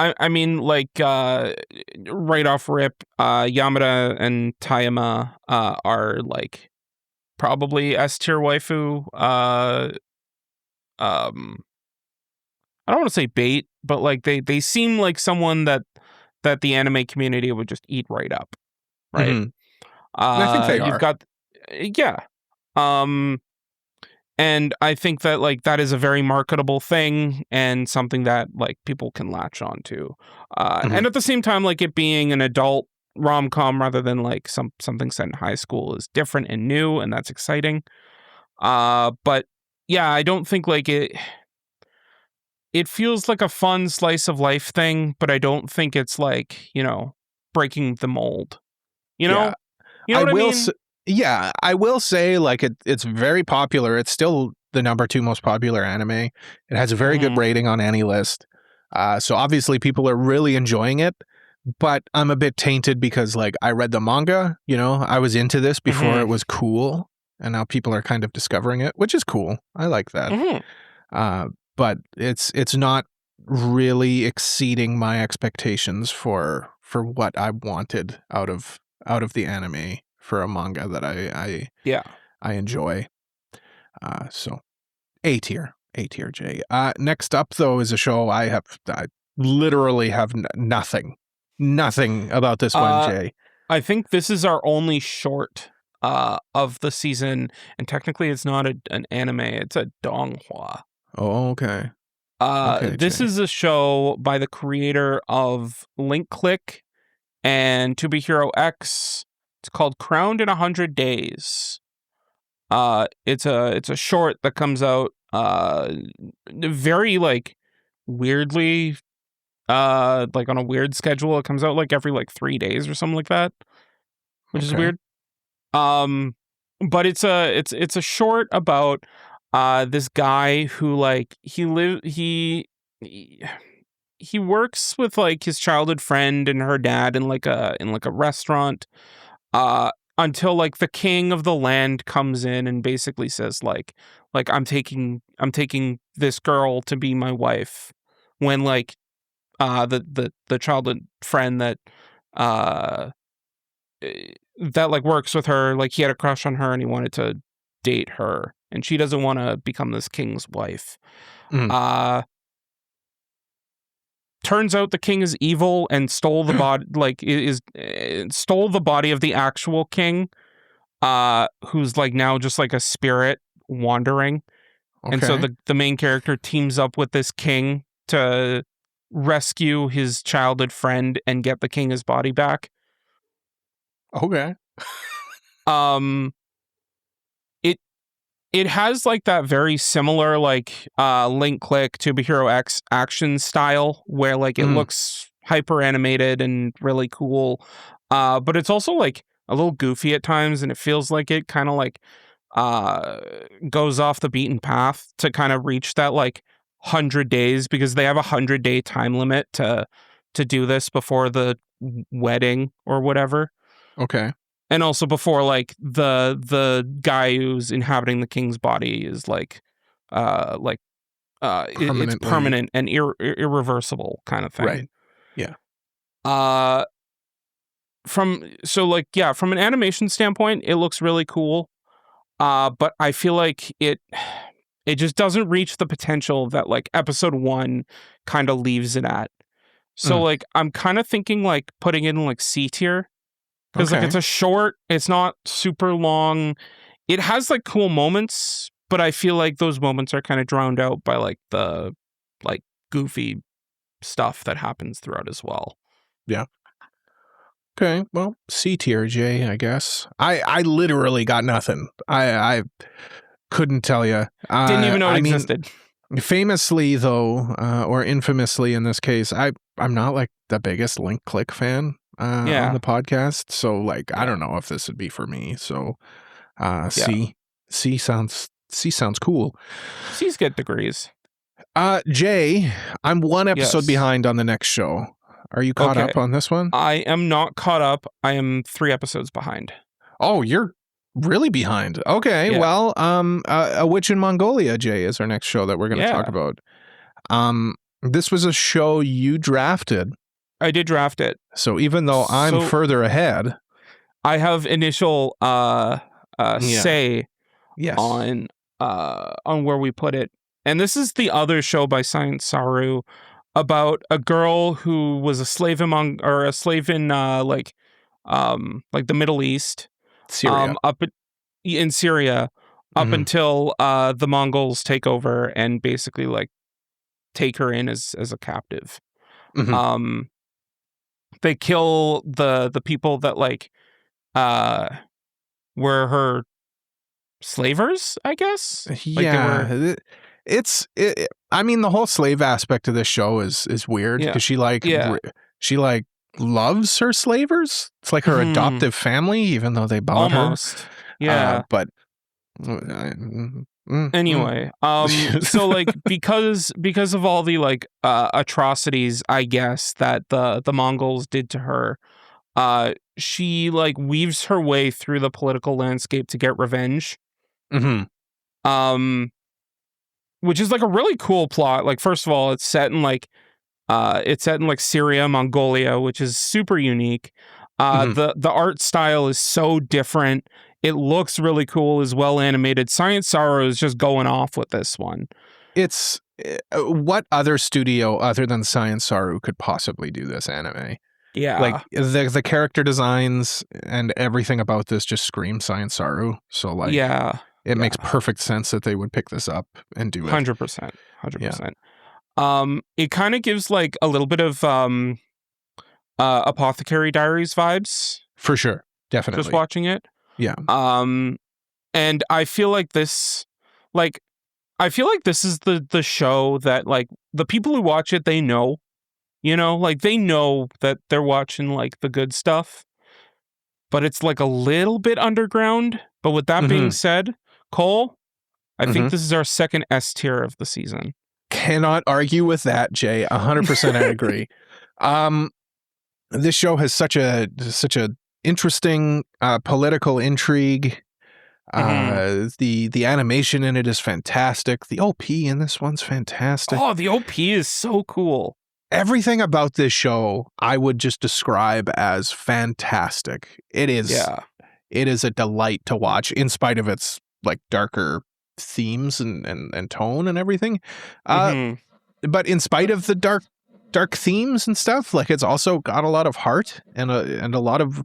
S2: I mean, like, right off rip, Yamada and Tayama are, like, probably S tier waifu. I don't want to say bait, but, like, they seem like someone that the anime community would just eat right up, right?
S1: I think they are.
S2: You've got, and I think that, like, that is a very marketable thing and something that, like, people can latch on to. And at the same time, like, it being an adult rom-com rather than, like, something set in high school is different and new, and that's exciting. But yeah, I don't think, like, it feels like a fun slice of life thing, but I don't think it's, like, you know, breaking the mold. You know?
S1: Yeah.
S2: You know what I mean?
S1: Yeah, I will say, like, it's very popular. It's still the number 2 most popular anime. It has a very good rating on AniList. So obviously people are really enjoying it. but I'm a bit tainted because like I read the manga, you know, I was into this before it was cool, and now people are kind of discovering it, which is cool. I like that. But it's not really exceeding my expectations for what I wanted out of the anime for a manga that I enjoy. So A tier, Jay. Next up though is a show I literally have nothing about this one, Jay.
S2: I think this is our only short of the season, and technically it's not an anime, it's a donghua.
S1: Oh, okay.
S2: This
S1: Jay.
S2: is a show by the creator of Link Click and To Be Hero X. It's called Crowned in 100 Days. It's a short that comes out very like weirdly like on a weird schedule. It comes out like every like 3 days or something like that, which is weird. But it's a short about this guy who like he works with like his childhood friend and her dad in like a restaurant until like the king of the land comes in and basically says like I'm taking this girl to be my wife, when like the childhood friend that like works with her, like he had a crush on her and he wanted to date her, and she doesn't want to become this king's wife. Turns out the king is evil and stole the body, like stole the body of the actual king, who's like now just like a spirit wandering. Okay. And so the main character teams up with this king to rescue his childhood friend and get the king his body back.
S1: Okay.
S2: It has like that very similar like Link Click To Be Hero X action style where like it looks hyper animated and really cool, but it's also like a little goofy at times, and it feels like it kind of like goes off the beaten path to kind of reach that like 100 days, because they have a 100-day time limit to do this before the wedding or whatever.
S1: Okay.
S2: And also before like the guy who's inhabiting the king's body is like it's permanent and irreversible kind of thing.
S1: Right. Yeah.
S2: From an animation standpoint, it looks really cool. But I feel like it just doesn't reach the potential that like episode 1 kind of leaves it at. So like I'm kind of thinking like putting it in like C tier. Because like it's a short, it's not super long. It has like cool moments, but I feel like those moments are kind of drowned out by like the like goofy stuff that happens throughout as well.
S1: Yeah. Okay, well, C tier, Jay, I guess. I literally got nothing. I couldn't tell you.
S2: Didn't even know it existed.
S1: Famously, though, or infamously in this case, I'm not like the biggest Link Click fan. On the podcast, so like I don't know if this would be for me. So C sounds cool.
S2: C's get degrees.
S1: Jay, I'm one episode behind on the next show. Are you caught up on this one?
S2: I am not caught up. I am 3 episodes behind.
S1: Oh, you're really behind. Okay, well, A Witch in Mongolia, Jay, is our next show that we're going to talk about. This was a show you drafted.
S2: I did draft it.
S1: So even though I'm further ahead,
S2: I have initial say on where we put it. And this is the other show by Science Saru about a girl who was a slave in like the Middle East,
S1: Syria.
S2: up in Syria, up until the Mongols take over and basically like take her in as a captive. They kill the people that like were her slavers, I guess.
S1: Yeah, I mean, the whole slave aspect of this show is weird because she loves her slavers. It's like her adoptive family, even though they bought her.
S2: Yeah,
S1: but
S2: Anyway, so like because of all the like atrocities, I guess, that the Mongols did to her, she like weaves her way through the political landscape to get revenge. Which is like a really cool plot. Like, first of all, it's set in like Syria, Mongolia, which is super unique. The art style is so different. It looks really cool, is well animated. Science Sorrow is just going off with this one.
S1: It's what other studio other than Science Sorrow could possibly do this anime?
S2: Yeah,
S1: like the character designs and everything about this just screams Science Sorrow. So like, it makes perfect sense that they would pick this up and do it.
S2: 100%. It kind of gives like a little bit of Apothecary Diaries vibes.
S1: For sure, definitely.
S2: Just watching it.
S1: Yeah.
S2: And I feel like this, is the show that like the people who watch it, they know, like they know that they're watching like the good stuff, but it's like a little bit underground. But with that being said, Cole, I think this is our second S tier of the season.
S1: Cannot argue with that, Jay. 100% I agree. This show has such a interesting political intrigue. The animation in it is fantastic. The OP in this one's fantastic.
S2: Oh, the OP is so cool.
S1: Everything about this show I would just describe as fantastic. It is. Yeah. It is a delight to watch, in spite of its like darker themes and tone and everything. But in spite of the dark themes and stuff, like it's also got a lot of heart and a lot of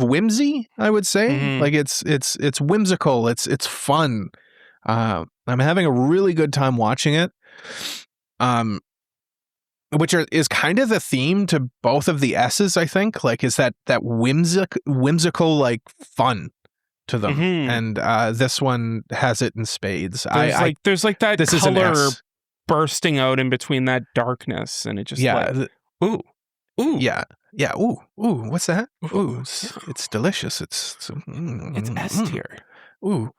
S1: whimsy, I would say. Like it's whimsical, it's fun. I'm having a really good time watching it. Which is kind of the theme to both of the S's, I think. Like, is that whimsical like fun to them, and this one has it in spades.
S2: There's like that color bursting out in between that darkness, and it just ooh,
S1: yeah, ooh, what's that? Ooh, it's delicious. It's
S2: S tier.
S1: Ooh,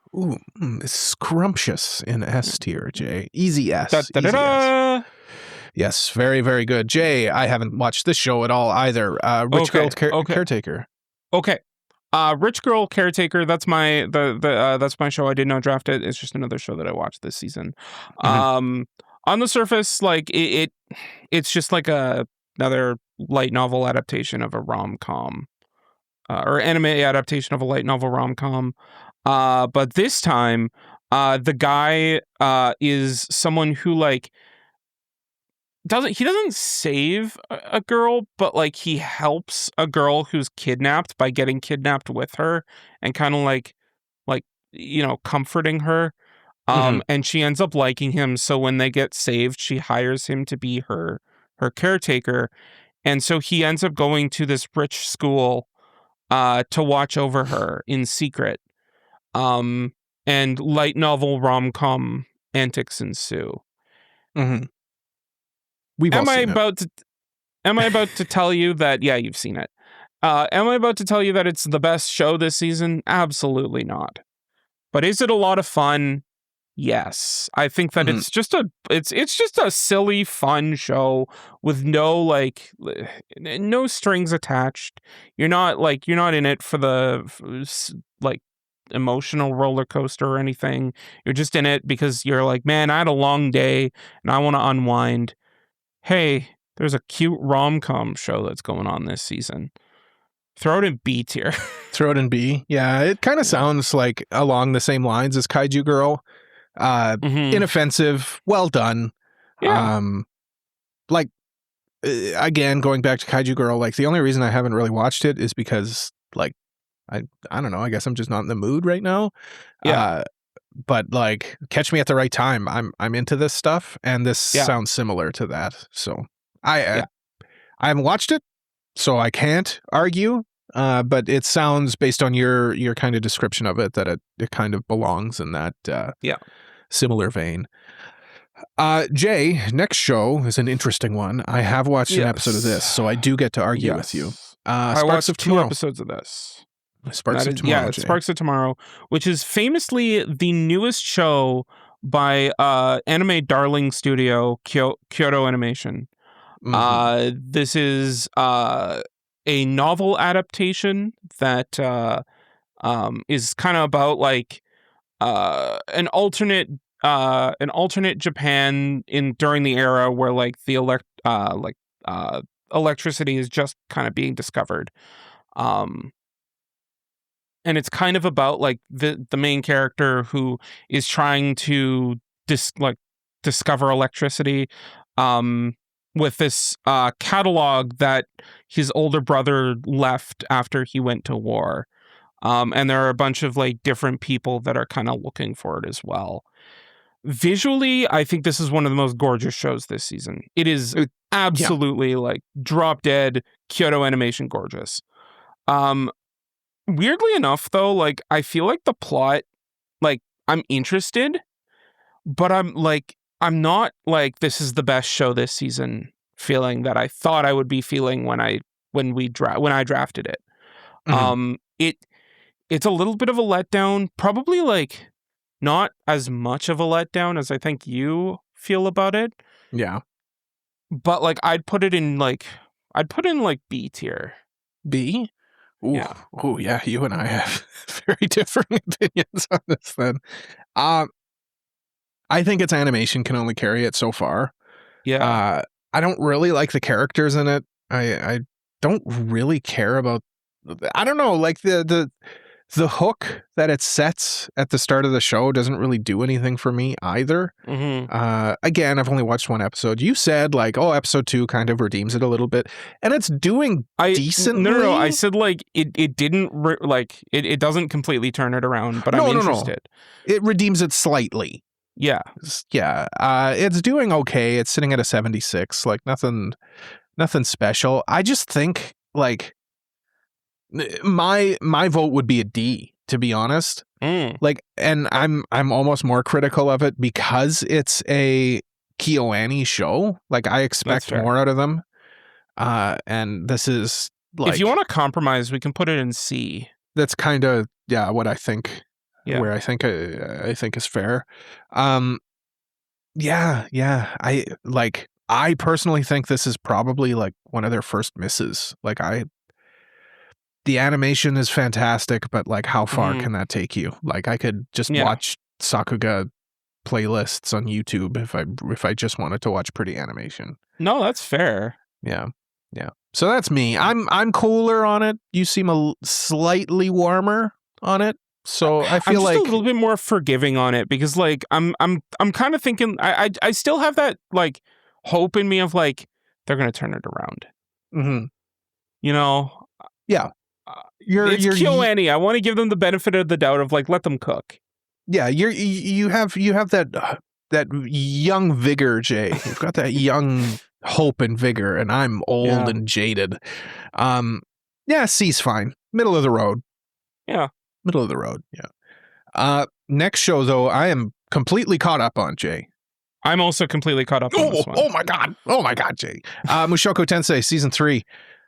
S1: it's scrumptious in S tier, Jay. Easy S. Easy S. Yes, very, very good. Jay, I haven't watched this show at all either. Rich Girl Caretaker.
S2: Okay. Rich Girl Caretaker, that's my that's my show. I did not draft it. It's just another show that I watched this season. On the surface, like it's just like another light novel adaptation of a rom-com. Or anime adaptation of a light novel rom-com. But this time, the guy is someone who like doesn't save a girl, but like he helps a girl who's kidnapped by getting kidnapped with her and kind of like comforting her. And she ends up liking him, so when they get saved, she hires him to be her caretaker. And so he ends up going to this rich school to watch over her in secret. And light novel rom-com antics ensue. Am I about to tell you that? Yeah, you've seen it. Am I about to tell you that it's the best show this season? Absolutely not. But is it a lot of fun? Yes. I think that it's just a silly, fun show with no strings attached. You're not in it for the emotional roller coaster or anything. You're just in it because you're like, man, I had a long day and I want to unwind. Hey, there's a cute rom-com show that's going on this season. Throw it in B tier.
S1: Throw it in B. Yeah, it kind of sounds like along the same lines as Kaiju Girl. Inoffensive, well done.
S2: Yeah.
S1: Again, going back to Kaiju Girl, like the only reason I haven't really watched it is because like I don't know, I guess I'm just not in the mood right now.
S2: Yeah.
S1: But like, catch me at the right time. I'm into this stuff, and this sounds similar to that. So I haven't watched it, so I can't argue. But it sounds, based on your kind of description of it, that it kind of belongs in that similar vein. Jay, next show is an interesting one. I have watched an episode of this, so I do get to argue with you.
S2: I watched 2 episodes of this.
S1: Sparks of Tomorrow.
S2: Yeah, Sparks of Tomorrow, which is famously the newest show by anime darling studio Kyoto Animation. This is a novel adaptation that is kind of about like an alternate Japan during the era where like the electricity is just kind of being discovered. And it's kind of about like the main character who is trying to discover electricity with this catalog that his older brother left after he went to war. And there are a bunch of like different people that are kind of looking for it as well. Visually, I think this is one of the most gorgeous shows this season. It is absolutely like drop dead Kyoto Animation gorgeous. Weirdly enough, though, like I feel like the plot, like I'm interested, but I'm not like this is the best show this season feeling that I thought I would be feeling when I drafted it. It's a little bit of a letdown, probably like not as much of a letdown as I think you feel about it.
S1: Yeah.
S2: But like I'd put in B tier.
S1: B? Ooh, yeah. Oh yeah, you and I have very different opinions on this then. I think its animation can only carry it so far.
S2: Yeah.
S1: I don't really like the characters in it. I don't really care about, I don't know, like the hook that it sets at the start of the show doesn't really do anything for me either. Again, I've only watched one episode. You said like, oh, episode 2 kind of redeems it a little bit, and it's doing decently.
S2: No. I said like it didn't it doesn't completely turn it around, but I'm interested.
S1: No. It redeems it slightly.
S2: Yeah.
S1: It's doing okay. It's sitting at a 76. Like nothing special. I just think like my vote would be a D, to be honest. Like, and I'm almost more critical of it because it's a KyoAni show. Like I expect more out of them. And this is like,
S2: if you want to compromise, we can put it in C.
S1: That's kind of what I think. Yeah. Where I think is fair. I personally think this is probably like one of their first misses. Like the animation is fantastic, but like how far can that take you? Like I could just watch Sakuga playlists on YouTube if I just wanted to watch pretty animation.
S2: No, that's fair.
S1: Yeah. So that's me. I'm cooler on it. You seem slightly warmer on it. So I feel like
S2: a little bit more forgiving on it because like I'm kind of thinking I still have that like hope in me of like they're gonna turn it around. You know?
S1: Yeah.
S2: It's KyoAni. I want to give them the benefit of the doubt of like let them cook.
S1: Yeah, you have that young vigor, Jay. You've got that young hope and vigor, and I'm old and jaded. C's fine. Middle of the road.
S2: Yeah.
S1: Middle of the road, yeah. Next show, though, I am completely caught up on, Jay.
S2: I'm also completely caught up on this one.
S1: Oh my God, Jay. Mushoku Tensei, Season 3.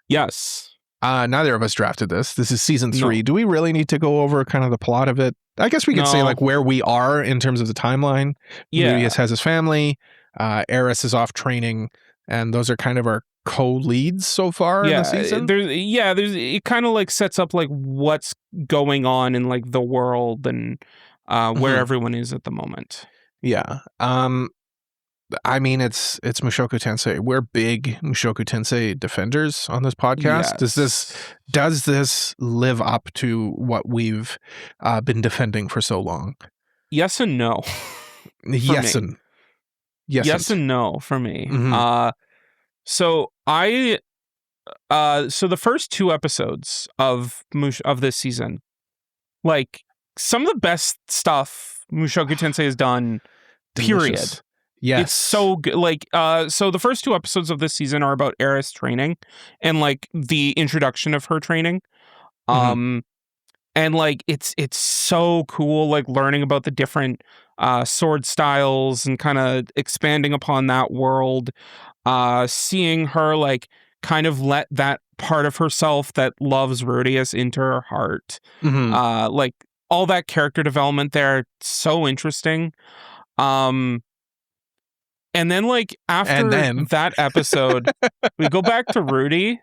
S2: Yes.
S1: Neither of us drafted this. This is Season 3. No. Do we really need to go over kind of the plot of it? I guess we could say like where we are in terms of the timeline. Mobius has his family. Eris is off training. And those are kind of our co-leads so far in the season.
S2: It kind of like sets up like what's going on in like the world and where everyone is at the moment.
S1: Yeah. I mean, it's Mushoku Tensei. We're big Mushoku Tensei defenders on this podcast. Yes. Does this live up to what we've been defending for so long?
S2: Yes and no.
S1: Yes and
S2: no for me. So the first 2 episodes of this season, like some of the best stuff Mushoku Tensei has done. Period.
S1: Delicious. Yes.
S2: It's so good. Like, so the first 2 episodes of this season are about Eris training and like the introduction of her training. And like, it's so cool, like learning about the different sword styles and kind of expanding upon that world, seeing her like kind of let that part of herself that loves Rudius into her heart.
S1: Mm-hmm.
S2: Like all that character development there, so interesting. And then like after that episode, we go back to Rudy.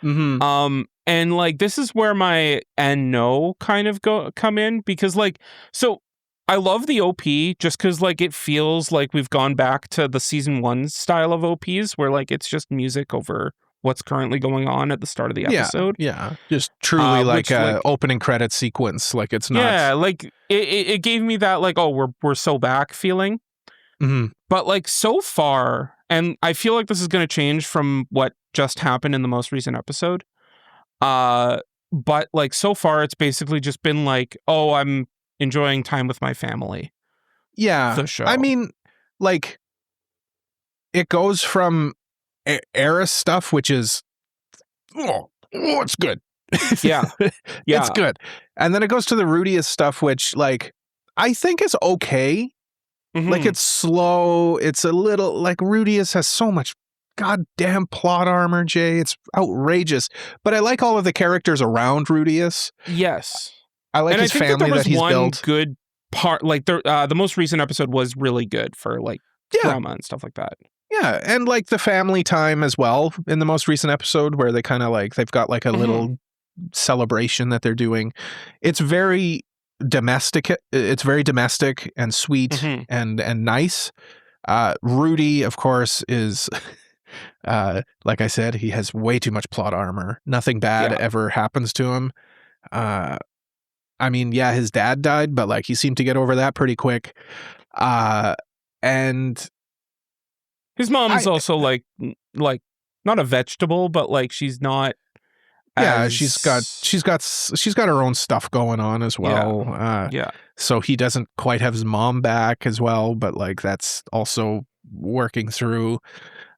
S1: Mm-hmm.
S2: And like this is where my and no kind of come in, because like, so I love the OP just because like it feels like we've gone back to the season 1 style of OPs where like it's just music over what's currently going on at the start of the episode.
S1: Yeah. Just truly like a opening credit sequence. Like it's not.
S2: Yeah, like it gave me that like, oh, we're so back feeling.
S1: Mm-hmm.
S2: But like so far, and I feel like this is going to change from what just happened in the most recent episode. But like so far, it's basically just been like, oh, I'm enjoying time with my family.
S1: Yeah.
S2: The show.
S1: I mean, like, it goes from Eris stuff, which is, it's good.
S2: Yeah.
S1: It's good. And then it goes to the Rudius stuff, which, like, I think is okay.
S2: Mm-hmm.
S1: Like, it's slow. It's a little, like, Rudius has so much goddamn plot armor, Jay. It's outrageous. But I like all of the characters around Rudius.
S2: Yes.
S1: I like his family that he's built.
S2: Good part, like the most recent episode was really good for like drama and stuff like that.
S1: Yeah, and like the family time as well in the most recent episode where they kind of like they've got like a little celebration that they're doing. It's very domestic. It's very domestic and sweet and nice. Rudy, of course, is like I said, he has way too much plot armor. Nothing bad ever happens to him. I mean, yeah, his dad died, but like he seemed to get over that pretty quick. And
S2: his mom's also like not a vegetable, but like she's not.
S1: Yeah, she's got her own stuff going on as well.
S2: Yeah.
S1: So he doesn't quite have his mom back as well, but like that's also working through.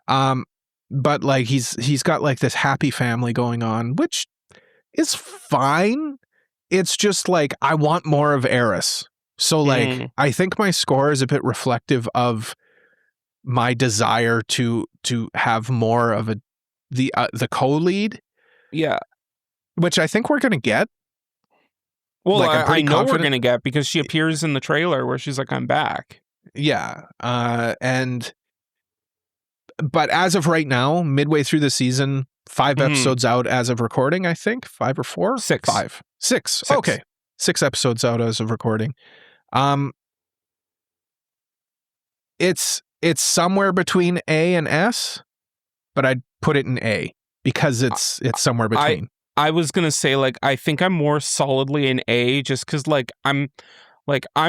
S1: But like he's got like this happy family going on, which is fine. It's just like I want more of Eris. So like I think my score is a bit reflective of my desire to have more of the co-lead.
S2: Yeah.
S1: Which I think we're going to get.
S2: Well, like, I know we're going to get because she appears in the trailer where she's like, I'm back.
S1: Yeah. But as of right now, midway through the season, 5 episodes out as of recording, I think. 5 or 4?
S2: 6.
S1: 5. 6. Okay. 6 episodes out as of recording. It's somewhere between A and S, but I'd put it in A because it's somewhere between.
S2: I was gonna say like I think I'm more solidly in A just because like I'm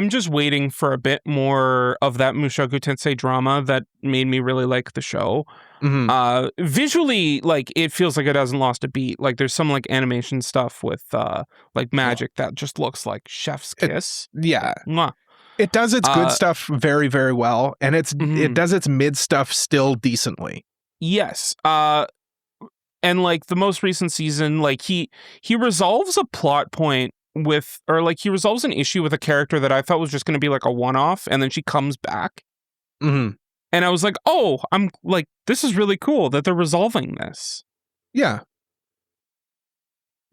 S2: just waiting for a bit more of that Mushoku Tensei drama that made me really like the show. Visually, like it feels like it hasn't lost a beat. Like there's some like animation stuff with like magic that just looks like chef's kiss.
S1: Mwah. It does its good stuff very, very well, and it does its mid stuff still decently.
S2: Yes. And like the most recent season, like he resolves a plot point with, or like he resolves an issue with a character that I thought was just going to be like a one-off, and then she comes back. And I was like, oh, I'm like, this is really cool that they're resolving this.
S1: Yeah.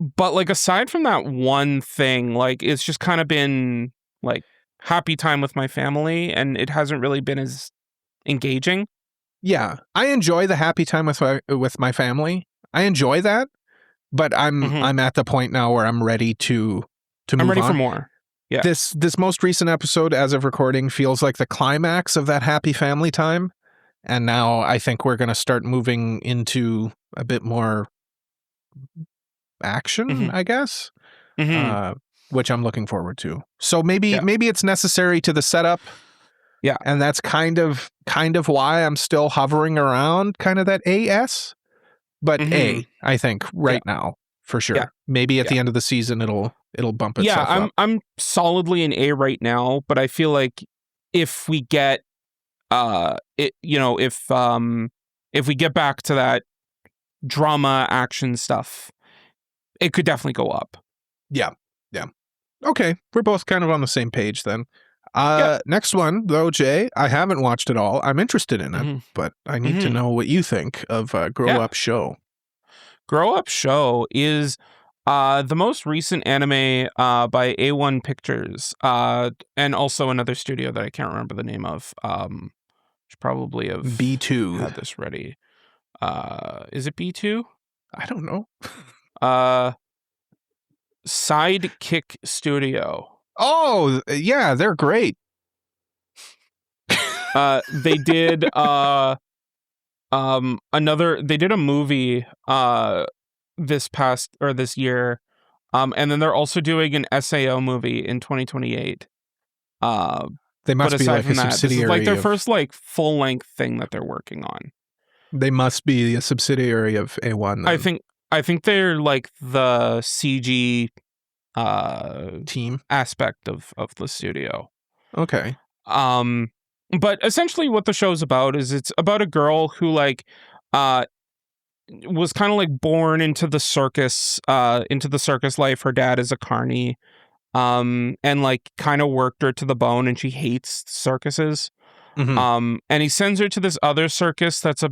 S2: But like aside from that one thing, like it's just kind of been like happy time with my family, and it hasn't really been as engaging.
S1: Yeah, I enjoy the happy time with my family. I enjoy that, but I'm at the point now where I'm ready to move on.
S2: I'm ready for more. Yeah.
S1: This most recent episode, as of recording, feels like the climax of that happy family time, and now I think we're going to start moving into a bit more action, I guess, which I'm looking forward to. So maybe it's necessary to the setup.
S2: Yeah.
S1: And that's kind of why I'm still hovering around kind of that AS. But A, I think right now, for sure. Yeah. Maybe at the end of the season it'll bump itself up.
S2: I'm solidly in A right now, but I feel like if we get if we get back to that drama action stuff, it could definitely go up.
S1: Yeah. Okay, we're both kind of on the same page then. Next one, though, Jay, I haven't watched it all. I'm interested in it, but I need to know what you think of Grow Up Show.
S2: Grow Up Show is the most recent anime by A1 Pictures, and also another studio that I can't remember the name of. Should probably have
S1: B2
S2: had this ready. Is it B2?
S1: I don't know.
S2: Sidekick Studio.
S1: Oh, yeah, they're great.
S2: They did they did a movie this year, and then they're also doing an SAO movie in 2028.
S1: They must be like a subsidiary.
S2: This is like their first like full length thing that they're working on.
S1: They must be a subsidiary of A1. Then.
S2: I think they're like the CG
S1: team
S2: aspect of the studio.
S1: Okay.
S2: But essentially what the show's about is it's about a girl who like was kind of like born into the circus life. Her dad is a carny, and like kind of worked her to the bone, and she hates circuses.
S1: Mm-hmm.
S2: And he sends her to this other circus that's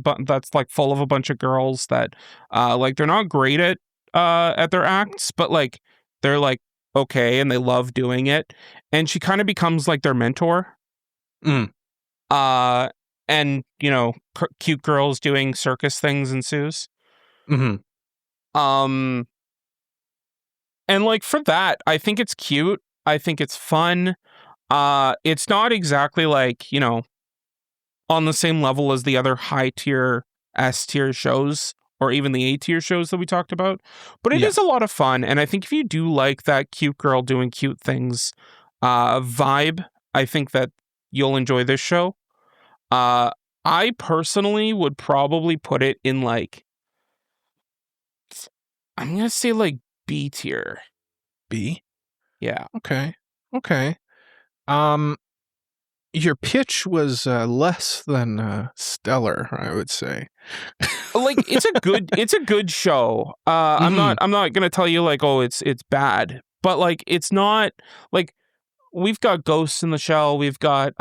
S2: like full of a bunch of girls that like they're not great at their acts, but like they're like okay and they love doing it, and she kind of becomes like their mentor. And you know, cute girls doing circus things ensues.
S1: Mm-hmm.
S2: And like for that, I think it's cute. I think it's fun. It's not exactly like, you know, on the same level as the other high tier S tier shows or even the A tier shows that we talked about, but it is a lot of fun. And I think if you do like that cute girl doing cute things vibe, I think that you'll enjoy this show. I personally would probably put it in like, I'm going to say like B tier.
S1: B?
S2: Yeah.
S1: Okay. Your pitch was less than stellar, I would say.
S2: Like it's a good show. I'm not going to tell you like, oh, it's bad, but like it's not like we've got Ghosts in the Shell, we've got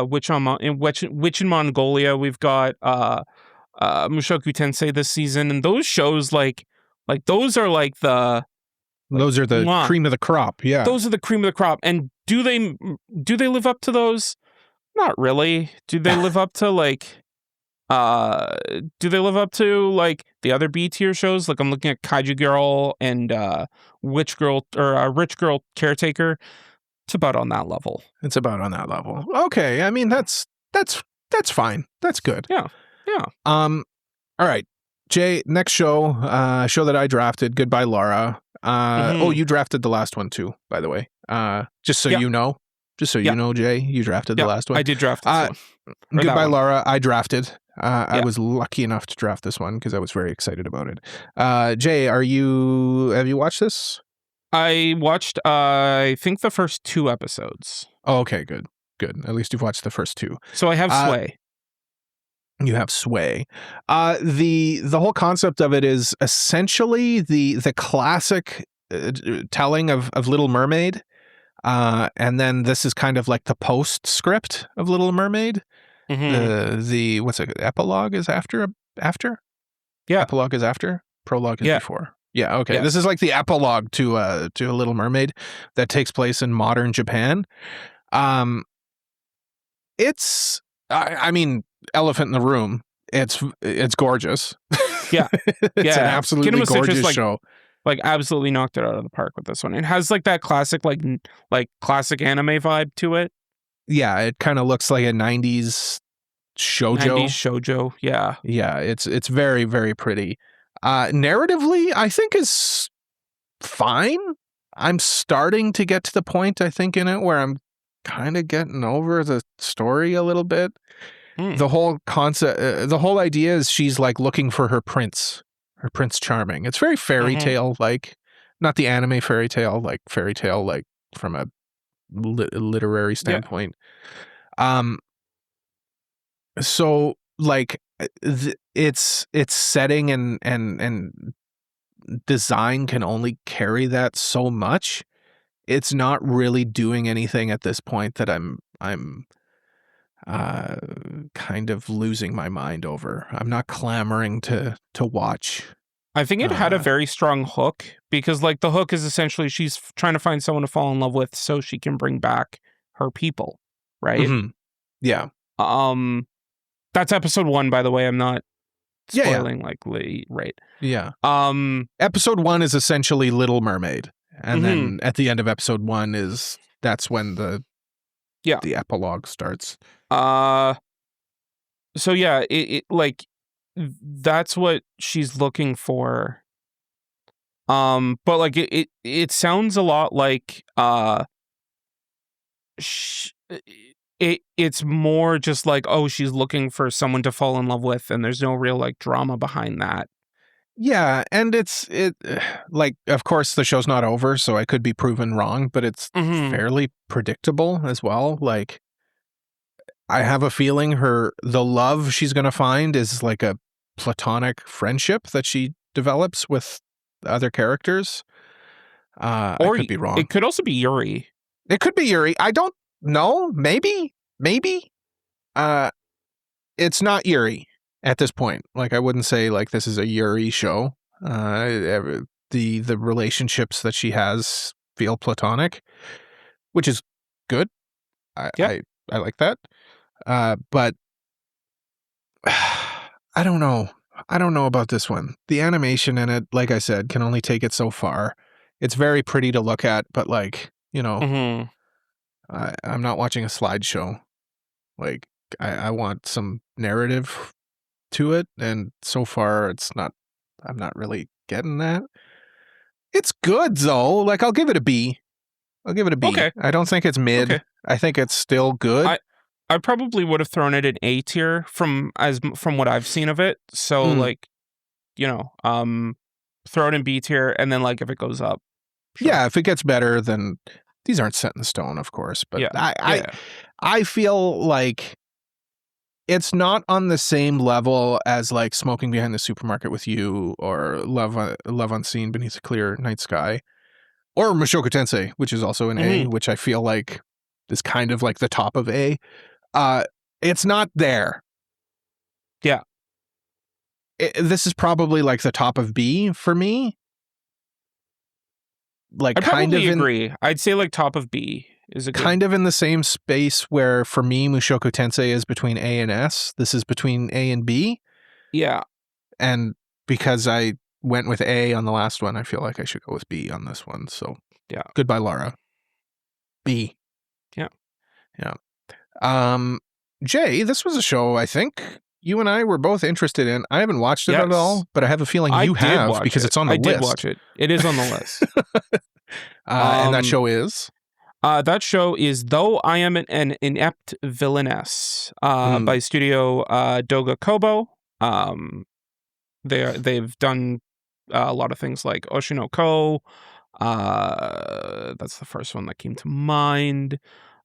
S2: Witch in Mongolia, we've got Mushoku Tensei this season, and those shows like those are like the
S1: those are the cream of the crop. Yeah,
S2: those are the cream of the crop. And do they live up to those? Not really. Do they live up to like do they live up to like the other B tier shows? Like I'm looking at Kaiju Girl and Rich Girl Caretaker. It's about on that level. Okay. I mean that's fine. That's good. Yeah.
S1: All right. Jay, next show that I drafted, Goodbye Laura. Oh, you drafted the last one too, by the way. Just so you know. You know, Jay, you drafted the last one.
S2: I did draft this one.
S1: Goodbye Laura, I drafted. I was lucky enough to draft this one because I was very excited about it. Jay, have you watched this?
S2: I watched, I think the first 2 episodes.
S1: Oh, okay, good. At least you've watched the first 2.
S2: So I have Sway.
S1: You have Sway. The whole concept of it is essentially the classic telling of Little Mermaid. And then this is kind of like the postscript of Little Mermaid. Mm-hmm. What's it? Epilogue is after? Yeah. Epilogue is after? Prologue is before. Yeah, okay. Yeah. This is like the epilogue to a Little Mermaid that takes place in modern Japan. It's I mean, elephant in the room. It's gorgeous.
S2: Yeah.
S1: It's an absolutely gorgeous show.
S2: Like absolutely knocked it out of the park with this one. It has like that classic like classic anime vibe to it.
S1: Yeah, it kind of looks like a 90s shoujo.
S2: Yeah.
S1: Yeah, it's very, very pretty. Narratively, I think is fine. I'm starting to get to the point, I think, in it where I'm kind of getting over the story a little bit. The whole concept, the whole idea is she's like looking for her Prince Charming. It's very fairy tale like, not the anime fairy tale like from a literary standpoint. So like its setting and design can only carry that so much. It's not really doing anything at this point that I'm kind of losing my mind over. I'm not clamoring to watch
S2: I think it had a very strong hook because, like, the hook is essentially she's trying to find someone to fall in love with so she can bring back her people, right?
S1: Mm-hmm. Yeah.
S2: That's episode 1, by the way. I'm not spoiling right.
S1: Yeah. Episode 1 is essentially Little Mermaid, and then at the end of episode 1 that's when the epilogue starts.
S2: So yeah, it like that's what she's looking for. But like it sounds a lot like it's more just like, oh, she's looking for someone to fall in love with, and there's no real like drama behind that.
S1: Yeah, and it like, of course the show's not over, so I could be proven wrong, but it's fairly predictable as well. Like, I have a feeling the love she's going to find is like a platonic friendship that she develops with other characters. I could be wrong.
S2: It could also be Yuri.
S1: It could be Yuri. I don't know. Maybe. It's not Yuri at this point. Like, I wouldn't say like this is a Yuri show. The relationships that she has feel platonic, which is good. I like that. But I don't know. I don't know about this one. The animation in it, like I said, can only take it so far. It's very pretty to look at, but like, you know, I'm not watching a slideshow. Like, I want some narrative to it, and so far I'm not really getting that. It's good though. Like, I'll give it a B. Okay. I don't think it's mid. Okay. I think it's still good.
S2: I probably would have thrown it an A tier from what I've seen of it. So like, you know, throw it in B tier, and then like if it goes up. Sure.
S1: Yeah, if it gets better, then these aren't set in stone, of course. But I feel like it's not on the same level as like Smoking Behind the Supermarket with You, or Love Unseen Beneath a Clear Night Sky, or Mushoku Tensei, which is also an A, which I feel like is kind of like the top of A. It's not there.
S2: Yeah.
S1: This is probably like the top of B for me. Like,
S2: I probably agree. I'd say like top of B is a good...
S1: kind of in the same space where for me Mushoku Tensei is between A and S. This is between A and B.
S2: Yeah.
S1: And because I went with A on the last one, I feel like I should go with B on this one. So
S2: yeah.
S1: Goodbye, Laura. B.
S2: Yeah.
S1: Jay, this was a show I think you and I were both interested in. I haven't watched it at all, but I have a feeling you have because it's on the list.
S2: I did watch it. It is on the list.
S1: And that show is?
S2: That show is Though I Am an Inept Villainess by Studio Doga Kobo. They've done a lot of things like Oshinoko. That's the first one that came to mind.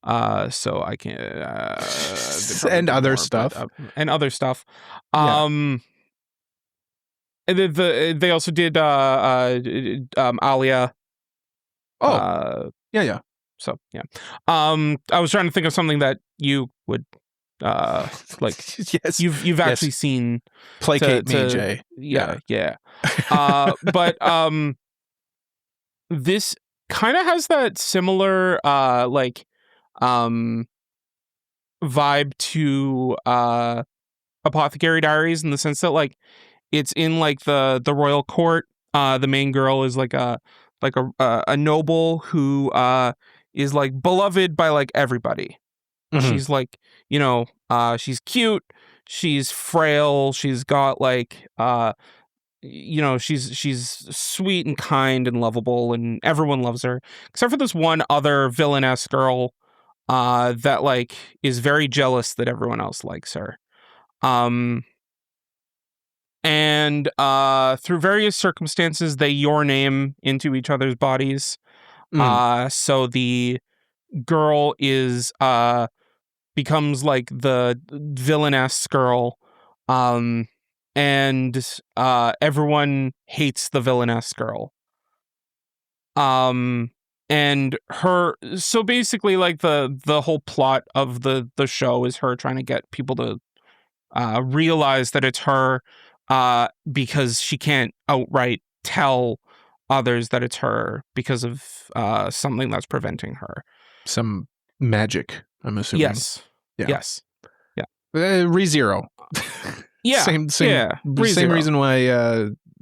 S2: So I can
S1: and other stuff.
S2: And other stuff. They also did Alia.
S1: Yeah.
S2: So yeah. I was trying to think of something that you would like.
S1: Yes,
S2: you've actually seen.
S1: Placate me, Jay.
S2: Yeah. But this kind of has that similar like vibe to Apothecary Diaries, in the sense that like it's in like the royal court. The main girl is like a noble who is like beloved by like everybody. She's like, you know, she's cute, she's frail, she's got like you know, she's sweet and kind and lovable, and everyone loves her except for this one other villainess girl that like is very jealous that everyone else likes her. And through various circumstances, they your name into each other's bodies. So the girl is becomes like the villainess girl, and everyone hates the villainess girl. And her, so basically like the whole plot of the show is her trying to get people to realize that it's her, because she can't outright tell others that it's her because of something that's preventing her.
S1: Some magic, I'm assuming.
S2: Yes.
S1: Yeah.
S2: Yes. Yeah.
S1: ReZero.
S2: Yeah.
S1: Same
S2: ReZero.
S1: reason why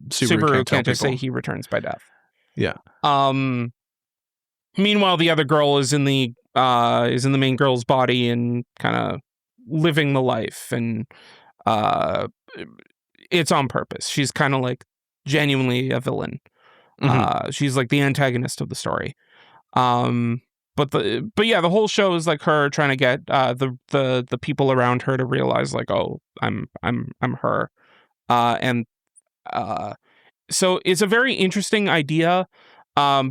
S1: Subaru
S2: can't just say he returns by death.
S1: Yeah.
S2: Meanwhile, the other girl is in the main girl's body and kind of living the life, and it's on purpose. She's kind of like genuinely a villain. She's like the antagonist of the story. But yeah, the whole show is like her trying to get the people around her to realize like, oh, I'm her, so it's a very interesting idea,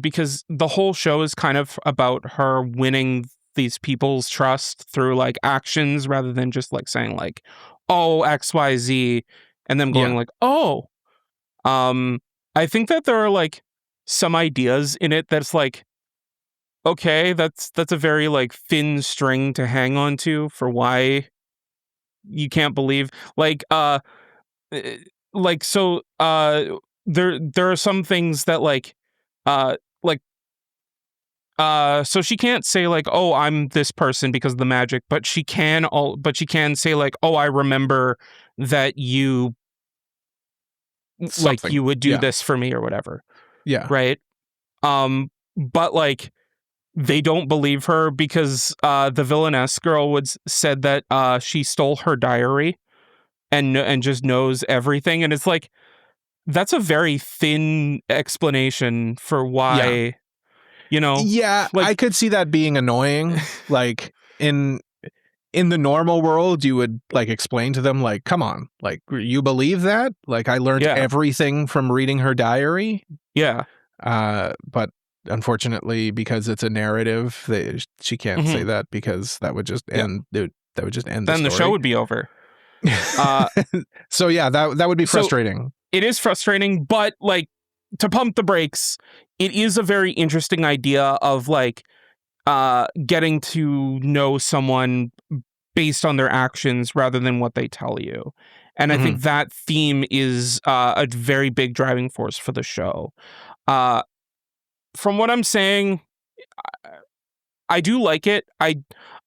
S2: because the whole show is kind of about her winning these people's trust through like actions rather than just like saying like, oh, XYZ, and them going like, oh. I think that there are like some ideas in it that's like, okay, that's a very like thin string to hang on to for why you can't believe so there are some things that so she can't say like, oh, I'm this person because of the magic, but she can say like, oh, I remember that you like you would do this for me or whatever.
S1: Yeah.
S2: Right. But like they don't believe her because the villainess girl said that she stole her diary and just knows everything, and it's like that's a very thin explanation for why, you know.
S1: Yeah,
S2: like,
S1: I could see that being annoying. Like in the normal world, you would like explain to them like, come on, like you believe that? Like I learned everything from reading her diary.
S2: Yeah.
S1: But unfortunately, because it's a narrative, she can't say that because that would just end. That would just end.
S2: Then the show would be over.
S1: So yeah, that would be frustrating.
S2: So it is frustrating, but like to pump the brakes, it is a very interesting idea of like getting to know someone based on their actions rather than what they tell you. And I think that theme is a very big driving force for the show. From what I'm saying, I do like it. I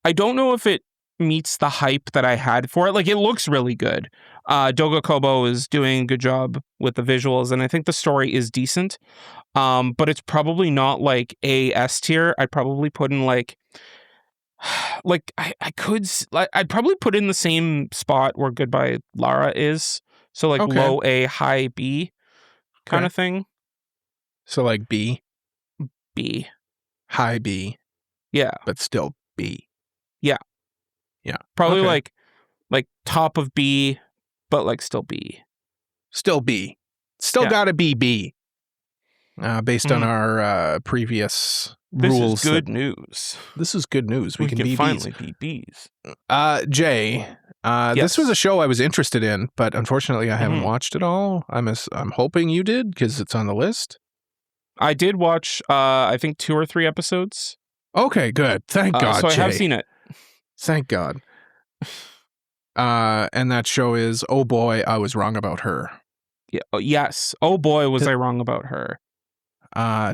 S2: don't know if it meets the hype that I had for it. Like, it looks really good. Doga Kobo is doing a good job with the visuals, and I think the story is decent. But it's probably not like a S tier. I'd probably put in like I'd probably put in the same spot where Goodbye Lara is. So like low A, high B kind of thing. So
S1: like B. High B.
S2: Yeah.
S1: But still B.
S2: Yeah.
S1: Yeah.
S2: Probably like top of B, but like still B.
S1: Still B. Still gotta be B. Based on our previous rules.
S2: This is good news.
S1: This is good news. We can be
S2: finally be Bs.
S1: Jay, this was a show I was interested in, but unfortunately I haven't watched it all. I'm hoping you did because it's on the list.
S2: I did watch, I think 2 or 3 episodes.
S1: Okay, good. Thank God,
S2: so
S1: Jay.
S2: I have seen it.
S1: Thank God. And that show is Oh Boy, I Was Wrong About Her.
S2: Yeah. Yes. Oh boy, was I wrong about her.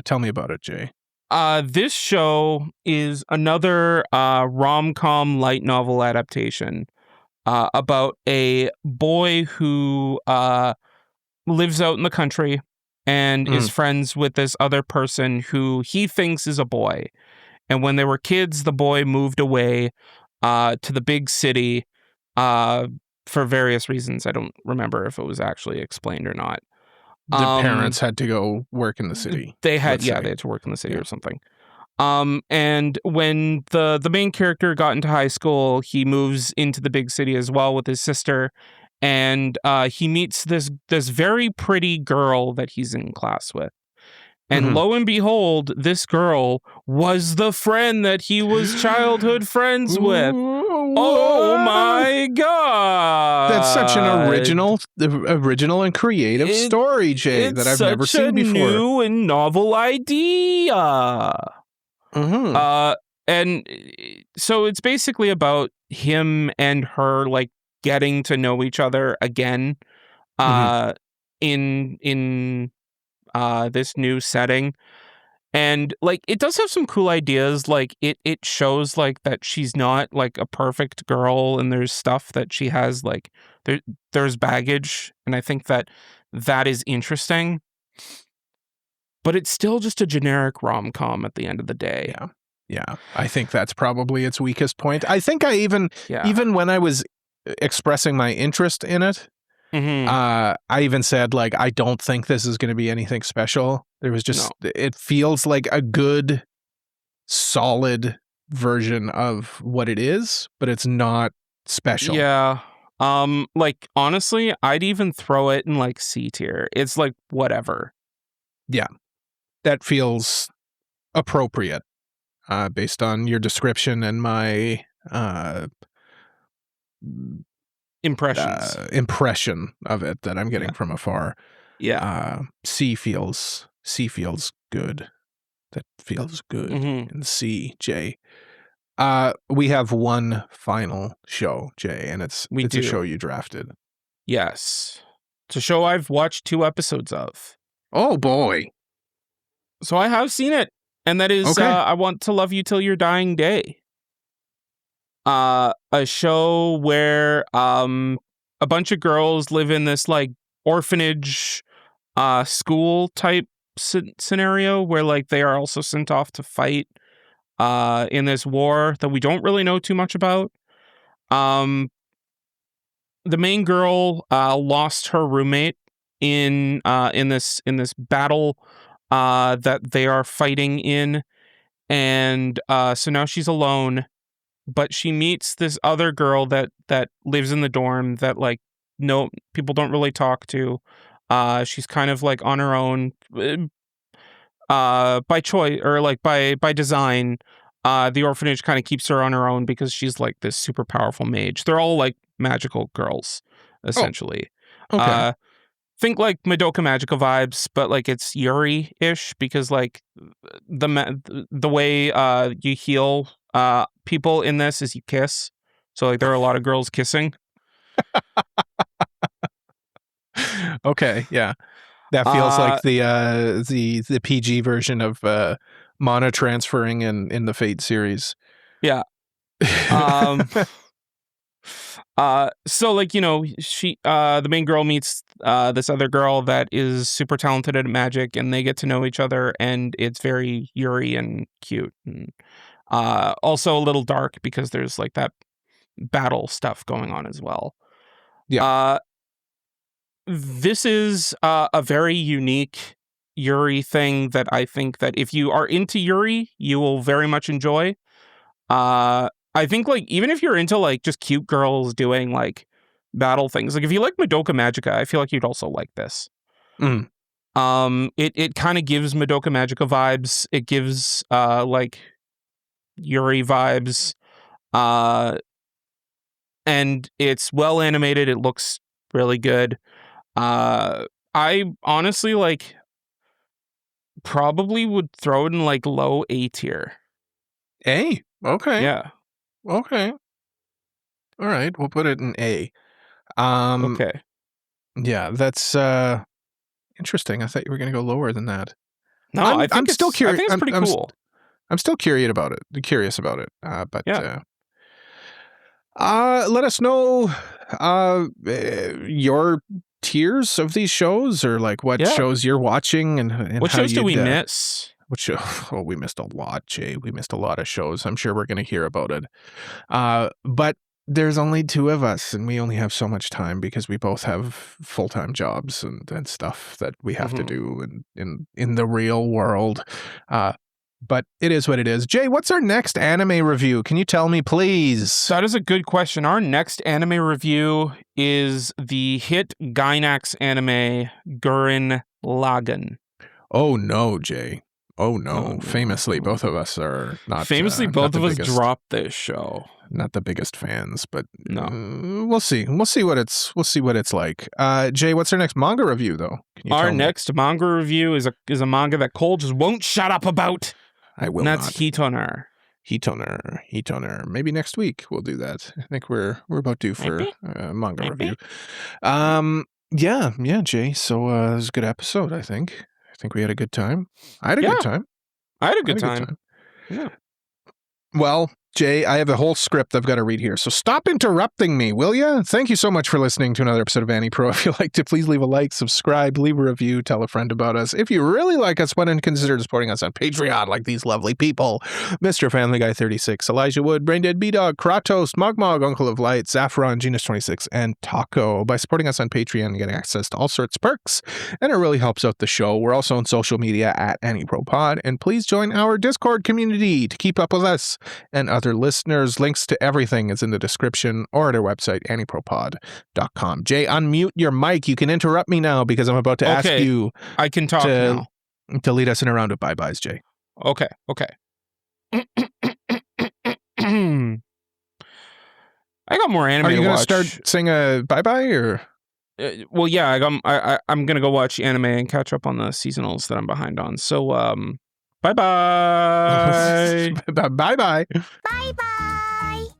S1: Tell me about it, Jay.
S2: This show is another rom-com light novel adaptation about a boy who lives out in the country and is friends with this other person who he thinks is a boy. And when they were kids, the boy moved away to the big city for various reasons. I don't remember if it was actually explained or not.
S1: The parents had to go work in the city.
S2: They had to work in the city or something. And when the main character got into high school, he moves into the big city as well with his sister, and he meets this very pretty girl that he's in class with. And lo and behold, this girl was the friend that he was childhood friends with. Oh my God.
S1: That's such an original and creative story, Jay, that I've never seen before.
S2: It's such a new and novel idea. And so it's basically about him and her like getting to know each other again. in this new setting. And like it does have some cool ideas. Like it shows like that she's not like a perfect girl, and there's stuff that she has like there's baggage, and I think that is interesting. But it's still just a generic rom-com at the end of the day.
S1: Yeah. I think that's probably its weakest point. I think I even when I was expressing my interest in it, I even said like I don't think this is going to be anything special. There was just it feels like a good, solid version of what it is, but it's not special.
S2: Yeah. Like honestly, I'd even throw it in like C tier. It's like whatever.
S1: Yeah. That feels appropriate based on your description and my impression of it that I'm getting from afar.
S2: Yeah.
S1: C feels good. That feels good in C, Jay. We have one final show, Jay, and it's a show you drafted.
S2: Yes. It's a show I've watched 2 episodes of.
S1: Oh boy.
S2: So I have seen it, and that is I Want to Love You Till Your Dying Day. A show where a bunch of girls live in this like orphanage school type scenario where like they are also sent off to fight in this war that we don't really know too much about. The main girl lost her roommate in this battle that they are fighting in, and so now she's alone. But she meets this other girl that lives in the dorm that like no people don't really talk to. She's kind of like on her own by choice or like by design. The orphanage kind of keeps her on her own because she's like this super powerful mage. They're all like magical girls, essentially.
S1: Oh. Okay.
S2: Think like Madoka Magica vibes, but like it's Yuri-ish because like the way you heal people in this is you kiss. So like there are a lot of girls kissing.
S1: Okay, yeah. That feels like the PG version of mana transferring in the Fate series.
S2: Yeah. So like, you know, she the main girl meets this other girl that is super talented at magic, and they get to know each other, and it's very Yuri and cute, and also a little dark because there's like that battle stuff going on as well.
S1: Yeah.
S2: This is a very unique Yuri thing that I think that if you are into Yuri, you will very much enjoy. I think like even if you're into like just cute girls doing like battle things, like if you like Madoka Magica, I feel like you'd also like this. It kind of gives Madoka Magica vibes. It gives like Yuri vibes. And it's well animated. It looks really good. I honestly like probably would throw it in like low A tier.
S1: A? Okay.
S2: Yeah.
S1: Okay. All right, we'll put it in A.
S2: Okay.
S1: Yeah, that's interesting. I thought you were going to go lower than that.
S2: No, I'm still curious. I think it's pretty cool.
S1: I'm still curious about it. But
S2: yeah.
S1: Let us know your tiers of these shows, or like what shows you're watching, and
S2: what
S1: how
S2: shows do we miss?
S1: What show? Oh, we missed a lot, Jay. We missed a lot of shows. I'm sure we're going to hear about it. But there's only 2 of us, and we only have so much time because we both have full-time jobs and stuff that we have to do in the real world. But it is what it is. Jay, what's our next anime review? Can you tell me, please?
S2: That is a good question. Our next anime review is the hit Gainax anime Gurren Lagann.
S1: Oh no, Jay. Oh no. Famously, both of us are not.
S2: Famously, both of us dropped this show.
S1: Not the biggest fans, but
S2: no.
S1: We'll see. We'll see what it's like. Jay, what's our next manga review though?
S2: Our next manga review is a manga that Cole just won't shut up about.
S1: I will
S2: not. That's Hitoner.
S1: Maybe next week we'll do that. I think we're about due for a manga review. Yeah, Jay. So it was a good episode, I think. I think we had a good time. I had a good time.
S2: I had a good time. Yeah.
S1: Well, Jay, I have a whole script I've got to read here, so stop interrupting me, will ya? Thank you so much for listening to another episode of AniPro. If you liked it, please leave a like, subscribe, leave a review, tell a friend about us. If you really like us, why don't you consider supporting us on Patreon like these lovely people? Mr. Family Guy 36, Elijah Wood, Braindead B-Dog, Kratos, Mogmog, Uncle of Light, Saffron, Genus 26, and Taco. By supporting us on Patreon and getting access to all sorts of perks, and it really helps out the show. We're also on social media at AniProPod, and please join our Discord community to keep up with us and other listeners. Links to everything is in the description or at our website, anipropod.com. Jay, unmute your mic. You can interrupt me now because I'm about to ask you
S2: I can talk now.
S1: To lead us in a round of bye-byes, Jay.
S2: Okay. I got more anime to watch. Are you going to start
S1: saying a bye-bye or?
S2: Well, yeah, I'm going to go watch anime and catch up on the seasonals that I'm behind on. So, bye-bye.
S1: Bye-bye.
S5: Bye-bye.